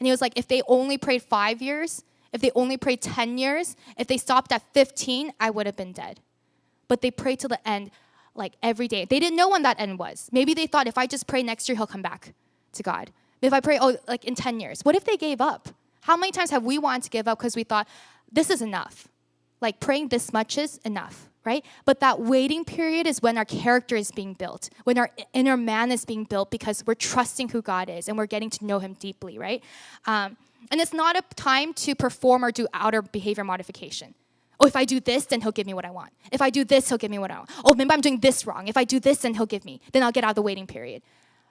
And he was like, if they only prayed 5 years, if they only prayed 10 years, if they stopped at 15, I would have been dead. But they prayed till the end, like every day. They didn't know when that end was. Maybe they thought, if I just pray next year, he'll come back to God. If I pray, like in 10 years. What if they gave up? How many times have we wanted to give up because we thought, this is enough? Like praying this much is enough, right? But that waiting period is when our character is being built, when our inner man is being built because we're trusting who God is and we're getting to know him deeply, right? And it's not a time to perform or do outer behavior modification. Oh, if I do this, then he'll give me what I want. If I do this, he'll give me what I want. Oh, maybe I'm doing this wrong. If I do this, then he'll give me. Then I'll get out of the waiting period.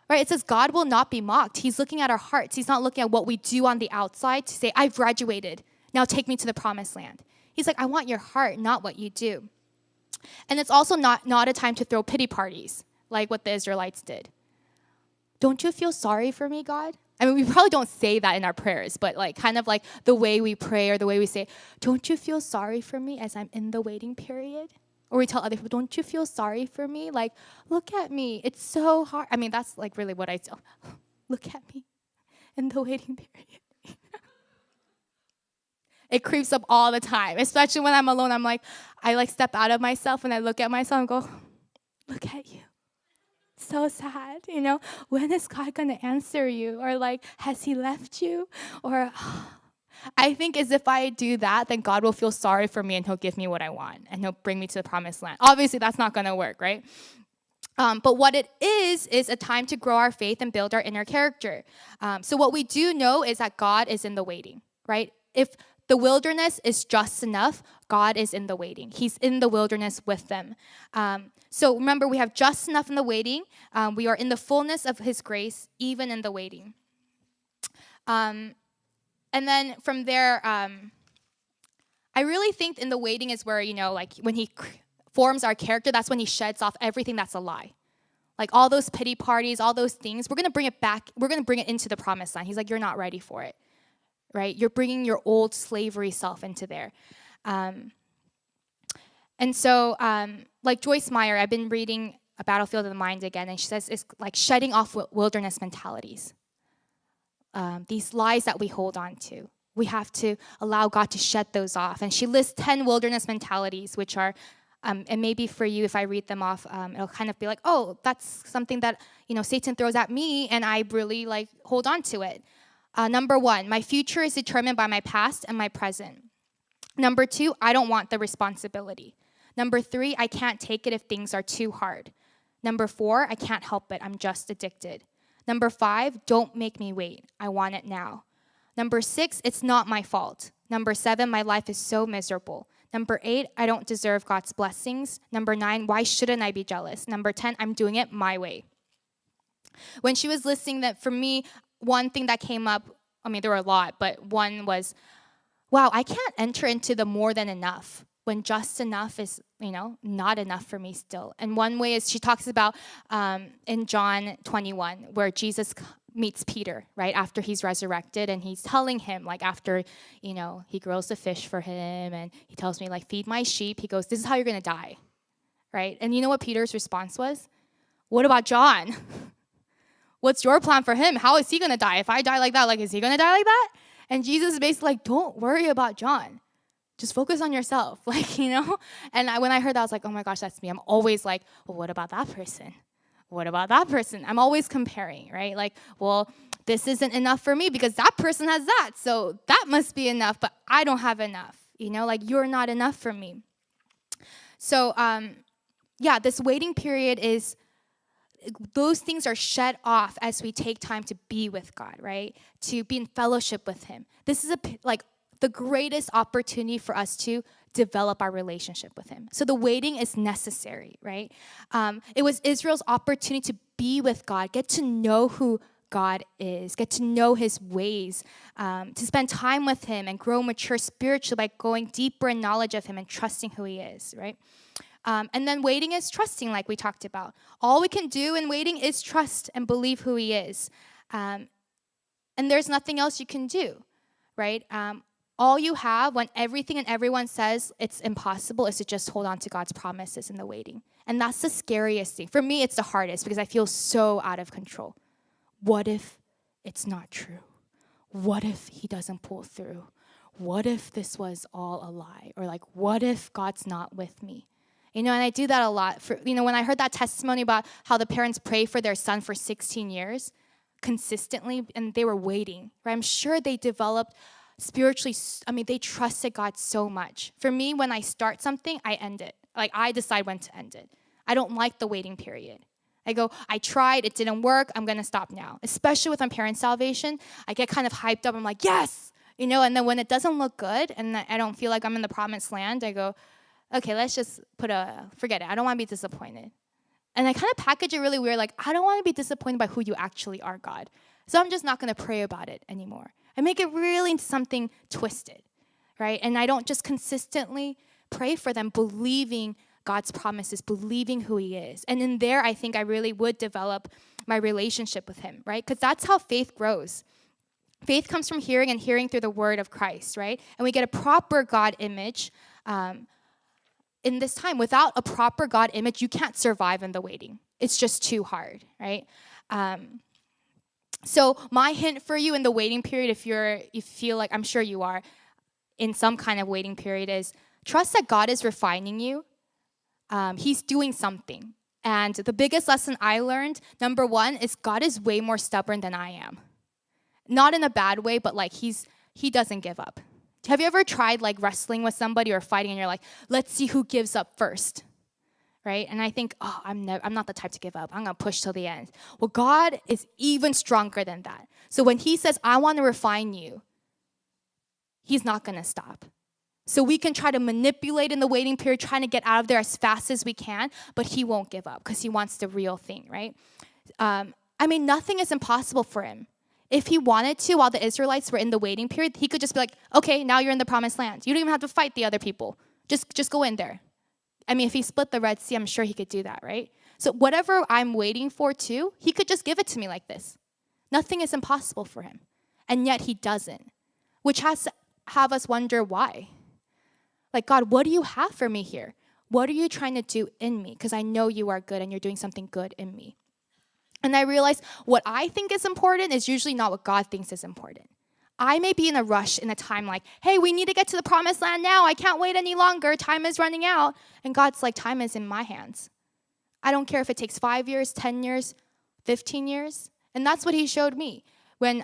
Right? It says God will not be mocked. He's looking at our hearts. He's not looking at what we do on the outside to say, I've graduated. Now take me to the promised land. He's like, I want your heart, not what you do. And it's also not a time to throw pity parties like what the Israelites did. Don't you feel sorry for me, God? I mean, we probably don't say that in our prayers, but like kind of like the way we pray or the way we say, don't you feel sorry for me as I'm in the waiting period? Or we tell other people, don't you feel sorry for me? Like, look at me. It's so hard. I mean, that's like really what I tell. Look at me in the waiting period. It creeps up all the time, especially when I'm alone. I'm like, I like step out of myself and I look at myself and go, look at you. So sad, you know? When is God going to answer you? Or like, has he left you? Or I think as if I do that, then God will feel sorry for me and he'll give me what I want and he'll bring me to the promised land. Obviously, that's not going to work, right? But what it is a time to grow our faith and build our inner character. So what we do know is that God is in the waiting, right? If the wilderness is just enough, God is in the waiting. He's in the wilderness with them. So remember, we have just enough in the waiting. We are in the fullness of his grace, even in the waiting. And then from there, I really think in the waiting is where, you know, like when he forms our character, that's when he sheds off everything that's a lie. Like all those pity parties, all those things, we're going to bring it back. We're going to bring it into the promised land. He's like, you're not ready for it. Right? You're bringing your old slavery self into there. And so, like Joyce Meyer, I've been reading A Battlefield of the Mind again, and she says it's like shedding off wilderness mentalities. These lies that we hold on to. We have to allow God to shed those off. And she lists 10 wilderness mentalities, which are, and maybe for you, if I read them off, it'll kind of be like, oh, that's something that, you know, Satan throws at me, and I really like hold on to it. Number 1, my future is determined by my past and my present. Number 2, I don't want the responsibility. Number 3, I can't take it if things are too hard. Number 4, I can't help it. I'm just addicted. Number 5, don't make me wait. I want it now. Number 6, it's not my fault. Number 7, my life is so miserable. Number 8, I don't deserve God's blessings. Number 9, why shouldn't I be jealous? Number 10, I'm doing it my way. When she was listing that, for me, one thing that came up, I mean, there were a lot, but one was, wow, I can't enter into the more than enough when just enough is, you know, not enough for me still. And one way is she talks about in John 21, where Jesus meets Peter, right, after he's resurrected, and he's telling him, like, after, you know, he grills the fish for him, and he tells me, like, feed my sheep. He goes, this is how you're going to die, right? And you know what Peter's response was? What about John? What's your plan for him? How is he going to die? If I die like that, like, is he going to die like that? And Jesus is basically like, don't worry about John. Just focus on yourself, like, you know? And when I heard that, I was like, oh my gosh, that's me. I'm always like, well, what about that person? What about that person? I'm always comparing, right? Like, well, this isn't enough for me because that person has that. So that must be enough, but I don't have enough, you know? Like, you're not enough for me. So, yeah, this waiting period is, those things are shed off as we take time to be with God, right? To be in fellowship with him. This is like the greatest opportunity for us to develop our relationship with him. So the waiting is necessary, right? It was Israel's opportunity to be with God, get to know who God is, get to know his ways, to spend time with him and grow mature spiritually by going deeper in knowledge of him and trusting who he is, right? And then waiting is trusting, like we talked about. All we can do in waiting is trust and believe who he is. And there's nothing else you can do, right? All you have when everything and everyone says it's impossible is to just hold on to God's promises in the waiting. And that's the scariest thing. For me, it's the hardest because I feel so out of control. What if it's not true? What if he doesn't pull through? What if this was all a lie? Or like, what if God's not with me? You know, and I do that a lot. When I heard that testimony about how the parents pray for their son for 16 years consistently, and they were waiting, right? I'm sure they developed spiritually, they trusted God so much. For me, when I start something, I end it. Like, I decide when to end it. I don't like the waiting period. I go, I tried, it didn't work, I'm going to stop now. Especially with my parents' salvation, I get kind of hyped up. I'm like, yes, And then when it doesn't look good and I don't feel like I'm in the promised land, I go, okay, let's just forget it. I don't want to be disappointed. And I kind of package it really weird, like, I don't want to be disappointed by who you actually are, God. So I'm just not going to pray about it anymore. I make it really into something twisted, right? And I don't just consistently pray for them, believing God's promises, believing who he is. And in there, I think I really would develop my relationship with him, right? Because that's how faith grows. Faith comes from hearing and hearing through the word of Christ, right? And we get a proper God image in this time. Without a proper God image, you can't survive in the waiting. It's just too hard, right? So my hint for you in the waiting period, if you feel like, I'm sure you are, in some kind of waiting period, is trust that God is refining you. He's doing something. And the biggest lesson I learned, number one, is God is way more stubborn than I am. Not in a bad way, but like he doesn't give up. Have you ever tried like wrestling with somebody or fighting and you're like, let's see who gives up first, right? And I think, I'm not the type to give up. I'm going to push till the end. Well, God is even stronger than that. So when he says, I want to refine you, he's not going to stop. So we can try to manipulate in the waiting period, trying to get out of there as fast as we can, but he won't give up because he wants the real thing, right? Nothing is impossible for him. If he wanted to, while the Israelites were in the waiting period, he could just be like, okay, now you're in the promised land. You don't even have to fight the other people. Just go in there. If he split the Red Sea, I'm sure he could do that, right? So whatever I'm waiting for too, he could just give it to me like this. Nothing is impossible for him. And yet he doesn't, which has to have us wonder why. Like, God, what do you have for me here? What are you trying to do in me? Because I know you are good and you're doing something good in me. And I realized what I think is important is usually not what God thinks is important. I may be in a rush in a time like, hey, we need to get to the promised land now. I can't wait any longer. Time is running out. And God's like, time is in my hands. I don't care if it takes 5 years, 10 years, 15 years. And that's what he showed me. When,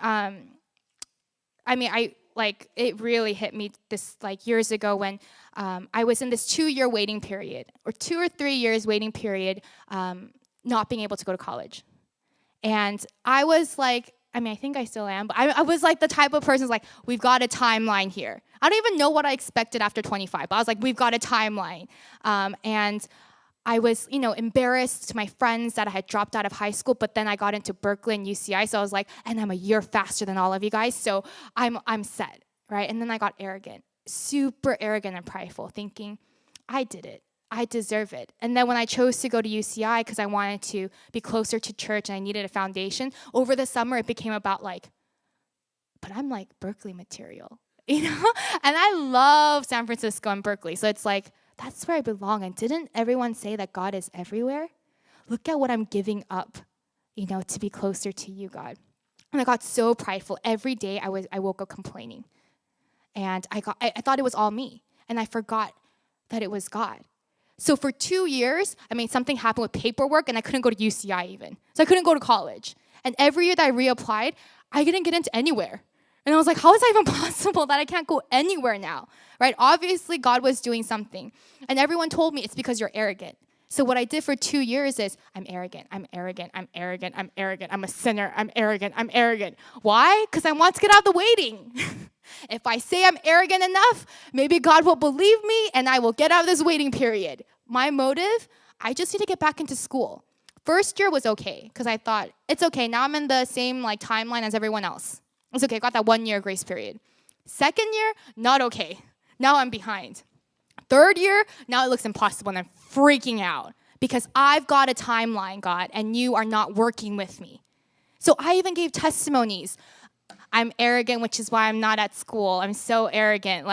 it really hit me this years ago when I was in this 2-year waiting period or 2 or 3 years waiting period, not being able to go to college. And I was like, I think I still am, but I was like the type of person who's like, we've got a timeline here. I don't even know what I expected after 25, but I was like, we've got a timeline. And I was, embarrassed to my friends that I had dropped out of high school, but then I got into Berkeley and UCI, so I was like, and I'm a year faster than all of you guys, so I'm set, right? And then I got arrogant, super arrogant and prideful, thinking, I did it. I deserve it. And then when I chose to go to UCI because I wanted to be closer to church and I needed a foundation, over the summer it became about but I'm like Berkeley material, And I love San Francisco and Berkeley. So it's like, that's where I belong. And didn't everyone say that God is everywhere? Look at what I'm giving up, to be closer to you, God. And I got so prideful. Every day I woke up complaining. And I thought it was all me. And I forgot that it was God. So for 2 years, something happened with paperwork and I couldn't go to UCI even. So I couldn't go to college. And every year that I reapplied, I didn't get into anywhere. And I was like, how is that even possible that I can't go anywhere now, right? Obviously, God was doing something. And everyone told me it's because you're arrogant. So what I did for 2 years is I'm arrogant, I'm arrogant, I'm arrogant, I'm arrogant, I'm a sinner, I'm arrogant, I'm arrogant. Why? Because I want to get out of the waiting. If I say I'm arrogant enough, maybe God will believe me and I will get out of this waiting period. My motive, I just need to get back into school. First year was okay because I thought, it's okay. Now I'm in the same timeline as everyone else. It's okay. I got that 1 year grace period. Second year, not okay. Now I'm behind. Third year, now it looks impossible and I'm freaking out because I've got a timeline, God, and you are not working with me. So I even gave testimonies. I'm arrogant, which is why I'm not at school. I'm so arrogant.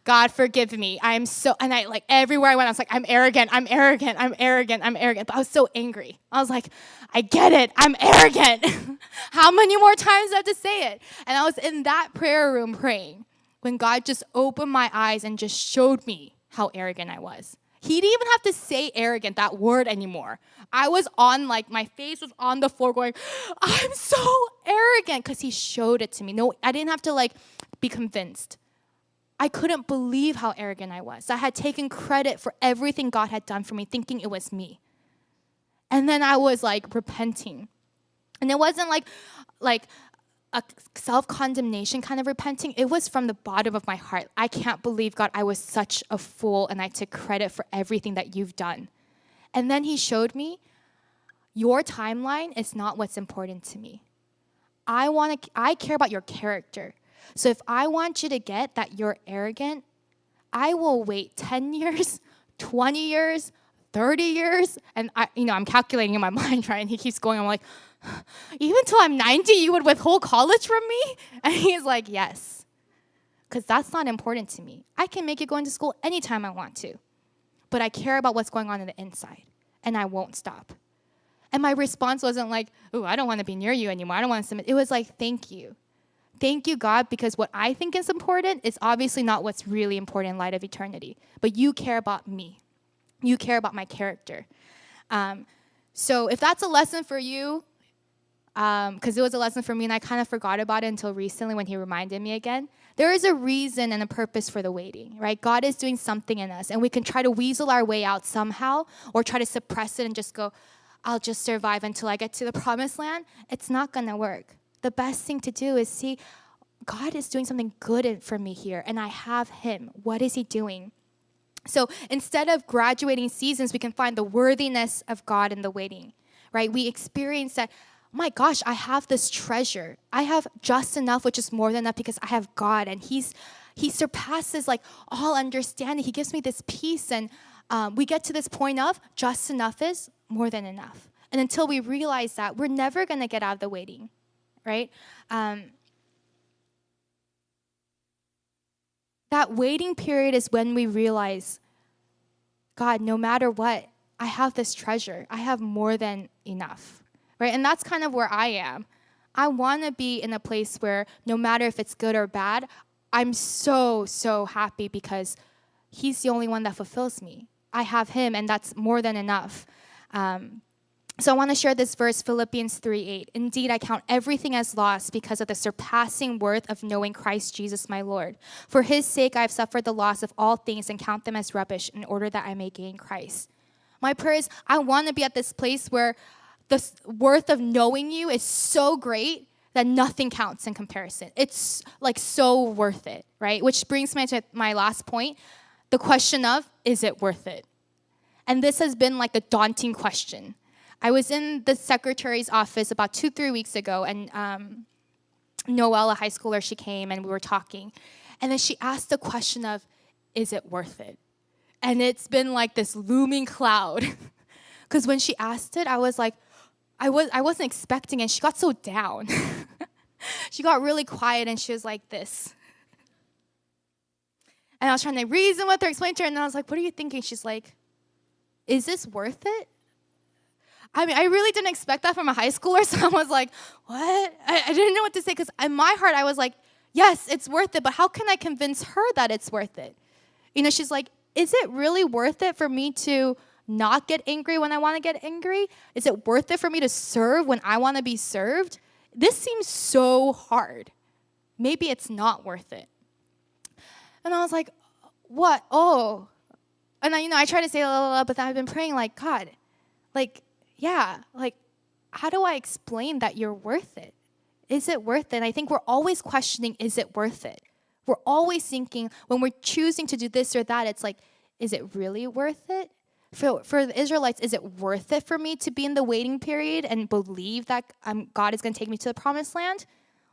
God forgive me. And I everywhere I went, I was like, I'm arrogant, I'm arrogant, I'm arrogant, I'm arrogant. But I was so angry. I was like, I get it, I'm arrogant. How many more times do I have to say it? And I was in that prayer room praying when God just opened my eyes and just showed me how arrogant I was. He didn't even have to say arrogant, that word anymore. I was on, my face was on the floor going, I'm so arrogant, because he showed it to me. No, I didn't have to, be convinced. I couldn't believe how arrogant I was. I had taken credit for everything God had done for me, thinking it was me. And then I was, repenting. And it wasn't a self-condemnation kind of repenting. It was from the bottom of my heart. I can't believe, God, I was such a fool and I took credit for everything that you've done. And then he showed me, your timeline is not what's important to me. I care about your character. So if I want you to get that you're arrogant, I will wait 10 years, 20 years, 30 years. And I'm calculating in my mind, right? And he keeps going. I'm like, even till I'm 90, you would withhold college from me? And he's like, yes, because that's not important to me. I can make it go into school anytime I want to. But I care about what's going on in the inside, and I won't stop. And my response wasn't like, oh, I don't want to be near you anymore. I don't want to submit. It was like, thank you. Thank you, God, because what I think is important is obviously not what's really important in light of eternity. But you care about me. You care about my character. So if that's a lesson for you, because it was a lesson for me and I kind of forgot about it until recently when he reminded me again, there is a reason and a purpose for the waiting, right? God is doing something in us, and we can try to weasel our way out somehow or try to suppress it and just go, I'll just survive until I get to the promised land. It's not going to work. The best thing to do is see, God is doing something good for me here, and I have him. What is he doing? So instead of graduating seasons, we can find the worthiness of God in the waiting, right? We experience that, oh my gosh, I have this treasure. I have just enough, which is more than enough because I have God, and he surpasses like all understanding. He gives me this peace, and we get to this point of just enough is more than enough. And until we realize that, we're never going to get out of the waiting, right? That waiting period is when we realize, God, no matter what, I have this treasure. I have more than enough, right? And that's kind of where I am. I want to be in a place where no matter if it's good or bad, I'm so, so happy because he's the only one that fulfills me. I have him, and that's more than enough. So I want to share this verse, Philippians 3:8. Indeed, I count everything as loss because of the surpassing worth of knowing Christ Jesus my Lord. For his sake, I have suffered the loss of all things and count them as rubbish in order that I may gain Christ. My prayer is I want to be at this place where the worth of knowing you is so great that nothing counts in comparison. It's like so worth it, right? Which brings me to my last point, the question of, is it worth it? And this has been like the daunting question. I was in the secretary's office about 2-3 weeks ago, and Noelle, a high schooler, she came and we were talking. And then she asked the question of, is it worth it? And it's been like this looming cloud. Because when she asked it, I was like, I wasn't expecting it. She got so down. She got really quiet and she was like this. And I was trying to reason with her, explain to her, and I was like, what are you thinking? She's like, is this worth it? I mean, I really didn't expect that from a high schooler, so I was like, what? I didn't know what to say, because in my heart, I was like, yes, it's worth it, but how can I convince her that it's worth it? She's like, is it really worth it for me to not get angry when I want to get angry? Is it worth it for me to serve when I want to be served? This seems so hard. Maybe it's not worth it. And I was like, what? Oh. And I try to say, but then I've been praying like, God, like, yeah, like, how do I explain that you're worth it? Is it worth it? And I think we're always questioning, is it worth it? We're always thinking, when we're choosing to do this or that, it's like, is it really worth it? For the Israelites, is it worth it for me to be in the waiting period and believe that God is going to take me to the promised land?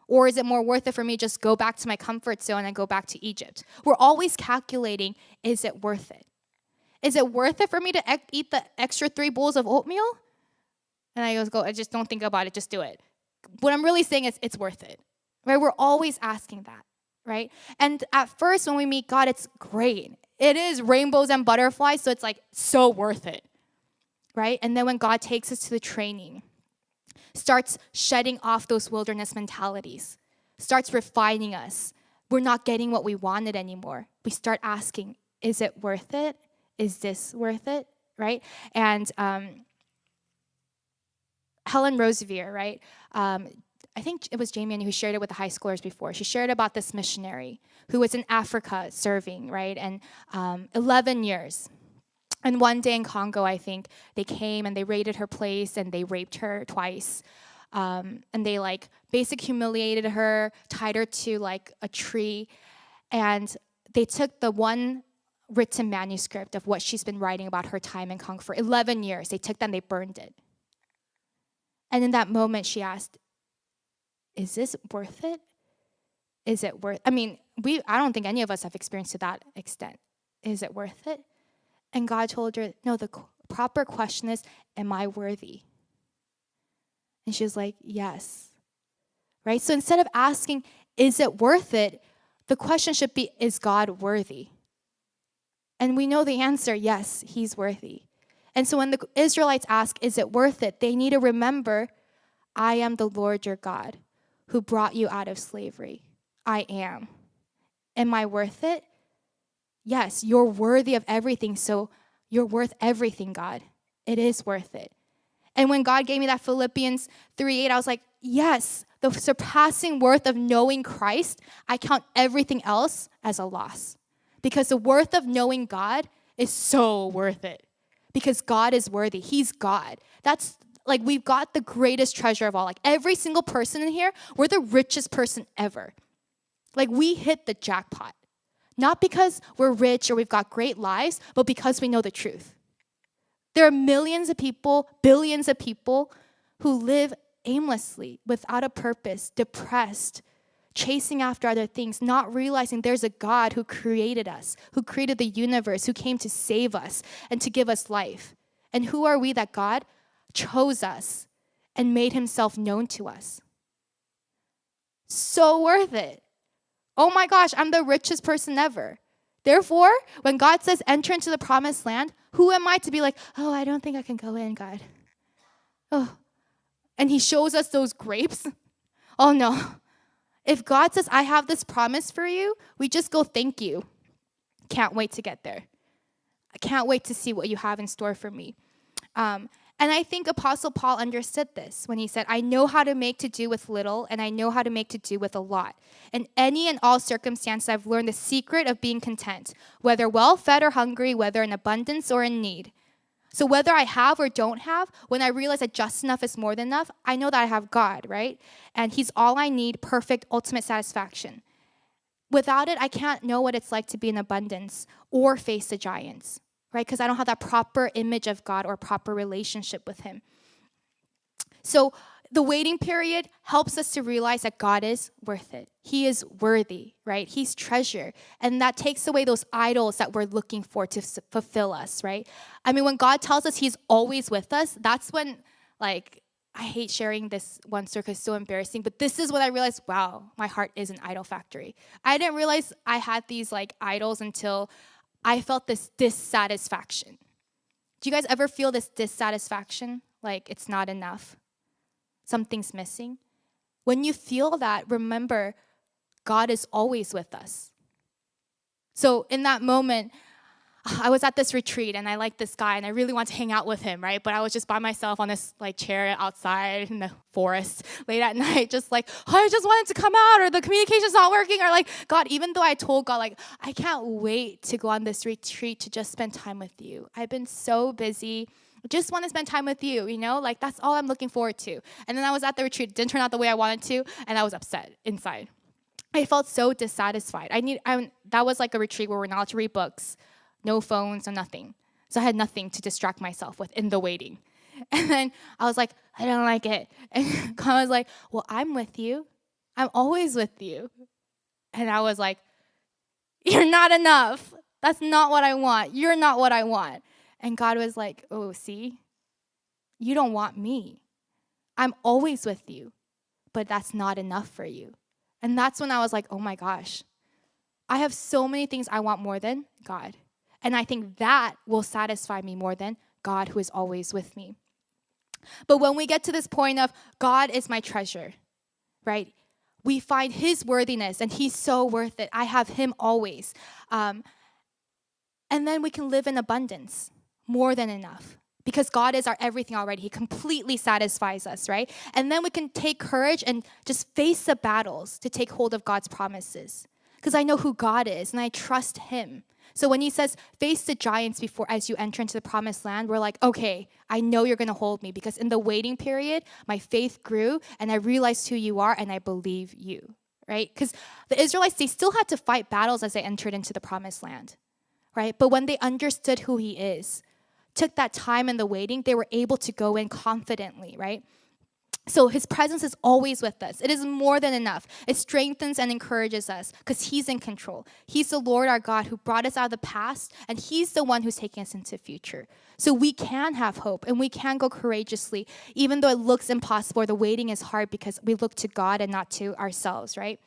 Or is it more worth it for me to just go back to my comfort zone and go back to Egypt? We're always calculating, is it worth it? Is it worth it for me to eat the extra 3 bowls of oatmeal? And I just don't think about it, just do it. What I'm really saying is it's worth it, right? We're always asking that, right? And at first when we meet God, it's great. It is rainbows and butterflies, so it's like so worth it, right? And then when God takes us to the training, starts shedding off those wilderness mentalities, starts refining us, we're not getting what we wanted anymore. We start asking, is it worth it? Is this worth it, right? And Helen Roseveare, right? I think it was Jamie who shared it with the high schoolers before. She shared about this missionary who was in Africa serving, right? And 11 years. And one day in Congo, I think, they came and they raided her place and they raped her twice. and they like basically humiliated her, tied her to like a tree, and they took the one written manuscript of what she's been writing about her time in Congo for 11 years. They took that and they burned it. And in that moment, she asked, is this worth it? Is it worth, I mean, I don't think any of us have experienced to that extent. Is it worth it? And God told her, no, the proper question is, am I worthy? And she was like, yes. Right? So instead of asking, is it worth it? The question should be, is God worthy? And we know the answer, yes, he's worthy. And so when the Israelites ask, is it worth it? They need to remember, I am the Lord your God who brought you out of slavery. I am. Am I worth it? Yes, you're worthy of everything, so you're worth everything, God. It is worth it. And when God gave me that Philippians 3:8, I was like, yes, the surpassing worth of knowing Christ, I count everything else as a loss. Because the worth of knowing God is so worth it. Because God is worthy. He's God. That's like we've got the greatest treasure of all. Like every single person in here, we're the richest person ever. Like we hit the jackpot. Not because we're rich or we've got great lives, but because we know the truth. There are millions of people, billions of people who live aimlessly, without a purpose, depressed, chasing after other things, not realizing there's a God who created us, who created the universe, who came to save us and to give us life. And who are we that God chose us and made himself known to us? So worth it. Oh my gosh, I'm the richest person ever. Therefore, when God says enter into the promised land, who am I to be like, oh, I don't think I can go in, God. Oh, and he shows us those grapes. Oh no. If God says, I have this promise for you, we just go, thank you. Can't wait to get there. I can't wait to see what you have in store for me. And I think Apostle Paul understood this when he said, I know how to make to do with little, and I know how to make to do with a lot. In any and all circumstances, I've learned the secret of being content, whether well-fed or hungry, whether in abundance or in need. So whether I have or don't have, when I realize that just enough is more than enough, I know that I have God, right? And he's all I need, perfect, ultimate satisfaction. Without it, I can't know what it's like to be in abundance or face the giants, right? Because I don't have that proper image of God or proper relationship with him. So the waiting period helps us to realize that God is worth it. He is worthy, right? He's treasure. And that takes away those idols that we're looking for to fulfill us, right? I mean, when God tells us he's always with us, that's when, like, I hate sharing this one story because it's so embarrassing, but this is when I realized, wow, my heart is an idol factory. I didn't realize I had these, like, idols until I felt this dissatisfaction. Do you guys ever feel this dissatisfaction? Like, it's not enough? Something's missing. When you feel that, remember, God is always with us. So in that moment, I was at this retreat and I liked this guy and I really wanted to hang out with him, right? But I was just by myself on this like chair outside in the forest late at night, just like, oh, I just wanted to come out, or the communication's not working, or like, God, even though I told God, like, I can't wait to go on this retreat to just spend time with you. I've been so busy. Just want to spend time with you, you know? Like, that's all I'm looking forward to. And then I was at the retreat. It didn't turn out the way I wanted to, and I was upset inside. I felt so dissatisfied. That was like a retreat where we're not allowed to read books, no phones, no nothing. So I had nothing to distract myself with in the waiting. And then I was like, I don't like it. And God was like, well, I'm with you. I'm always with you. And I was like, you're not enough. That's not what I want. You're not what I want. And God was like, oh, see, you don't want me. I'm always with you, but that's not enough for you. And that's when I was like, oh my gosh, I have so many things I want more than God. And I think that will satisfy me more than God who is always with me. But when we get to this point of God is my treasure, right? We find his worthiness and he's so worth it. I have him always. And then we can live in abundance. More than enough, because God is our everything already. He completely satisfies us, right? And then we can take courage and just face the battles to take hold of God's promises, because I know who God is and I trust him. So when he says, face the giants before as you enter into the promised land, we're like, okay, I know you're going to hold me because in the waiting period, my faith grew and I realized who you are and I believe you, right? Because the Israelites, they still had to fight battles as they entered into the promised land, right? But when they understood who he is, took that time in the waiting, they were able to go in confidently, right? So his presence is always with us. It is more than enough. It strengthens and encourages us because he's in control. He's the Lord our God who brought us out of the past, and he's the one who's taking us into the future. So we can have hope and we can go courageously, even though it looks impossible or the waiting is hard because we look to God and not to ourselves, right?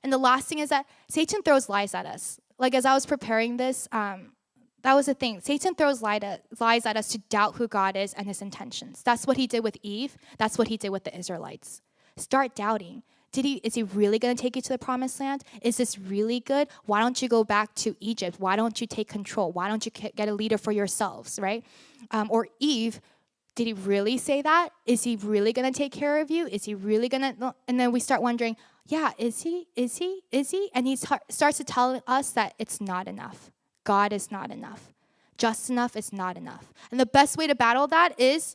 And the last thing is that Satan throws lies at us. Like as I was preparing this, that was the thing. Satan throws lies at us to doubt who God is and his intentions. That's what he did with Eve. That's what he did with the Israelites. Start doubting. Is he really going to take you to the promised land? Is this really good? Why don't you go back to Egypt? Why don't you take control? Why don't you get a leader for yourselves, right? Or Eve, did he really say that? Is he really going to take care of you? Is he really going to? And then we start wondering, yeah, is he? Is he? Is he? And he starts to tell us that it's not enough. God is not enough. Just enough is not enough. And the best way to battle that is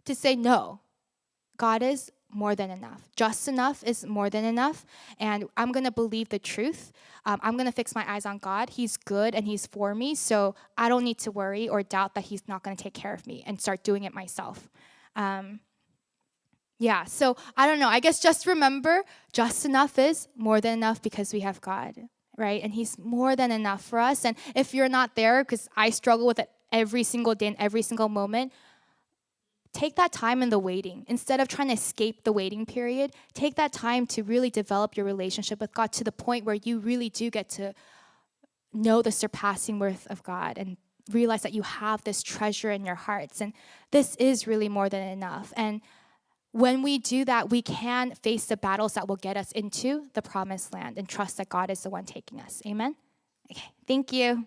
to say no. God is more than enough. Just enough is more than enough. And I'm going to believe the truth. I'm going to fix my eyes on God. He's good and he's for me. So I don't need to worry or doubt that he's not going to take care of me and start doing it myself. So I don't know. I guess just remember, just enough is more than enough because we have God. Right? And he's more than enough for us. And if you're not there, because I struggle with it every single day and every single moment, take that time in the waiting. Instead of trying to escape the waiting period, take that time to really develop your relationship with God to the point where you really do get to know the surpassing worth of God and realize that you have this treasure in your hearts. And this is really more than enough. And when we do that, we can face the battles that will get us into the promised land and trust that God is the one taking us. Amen? Okay, thank you.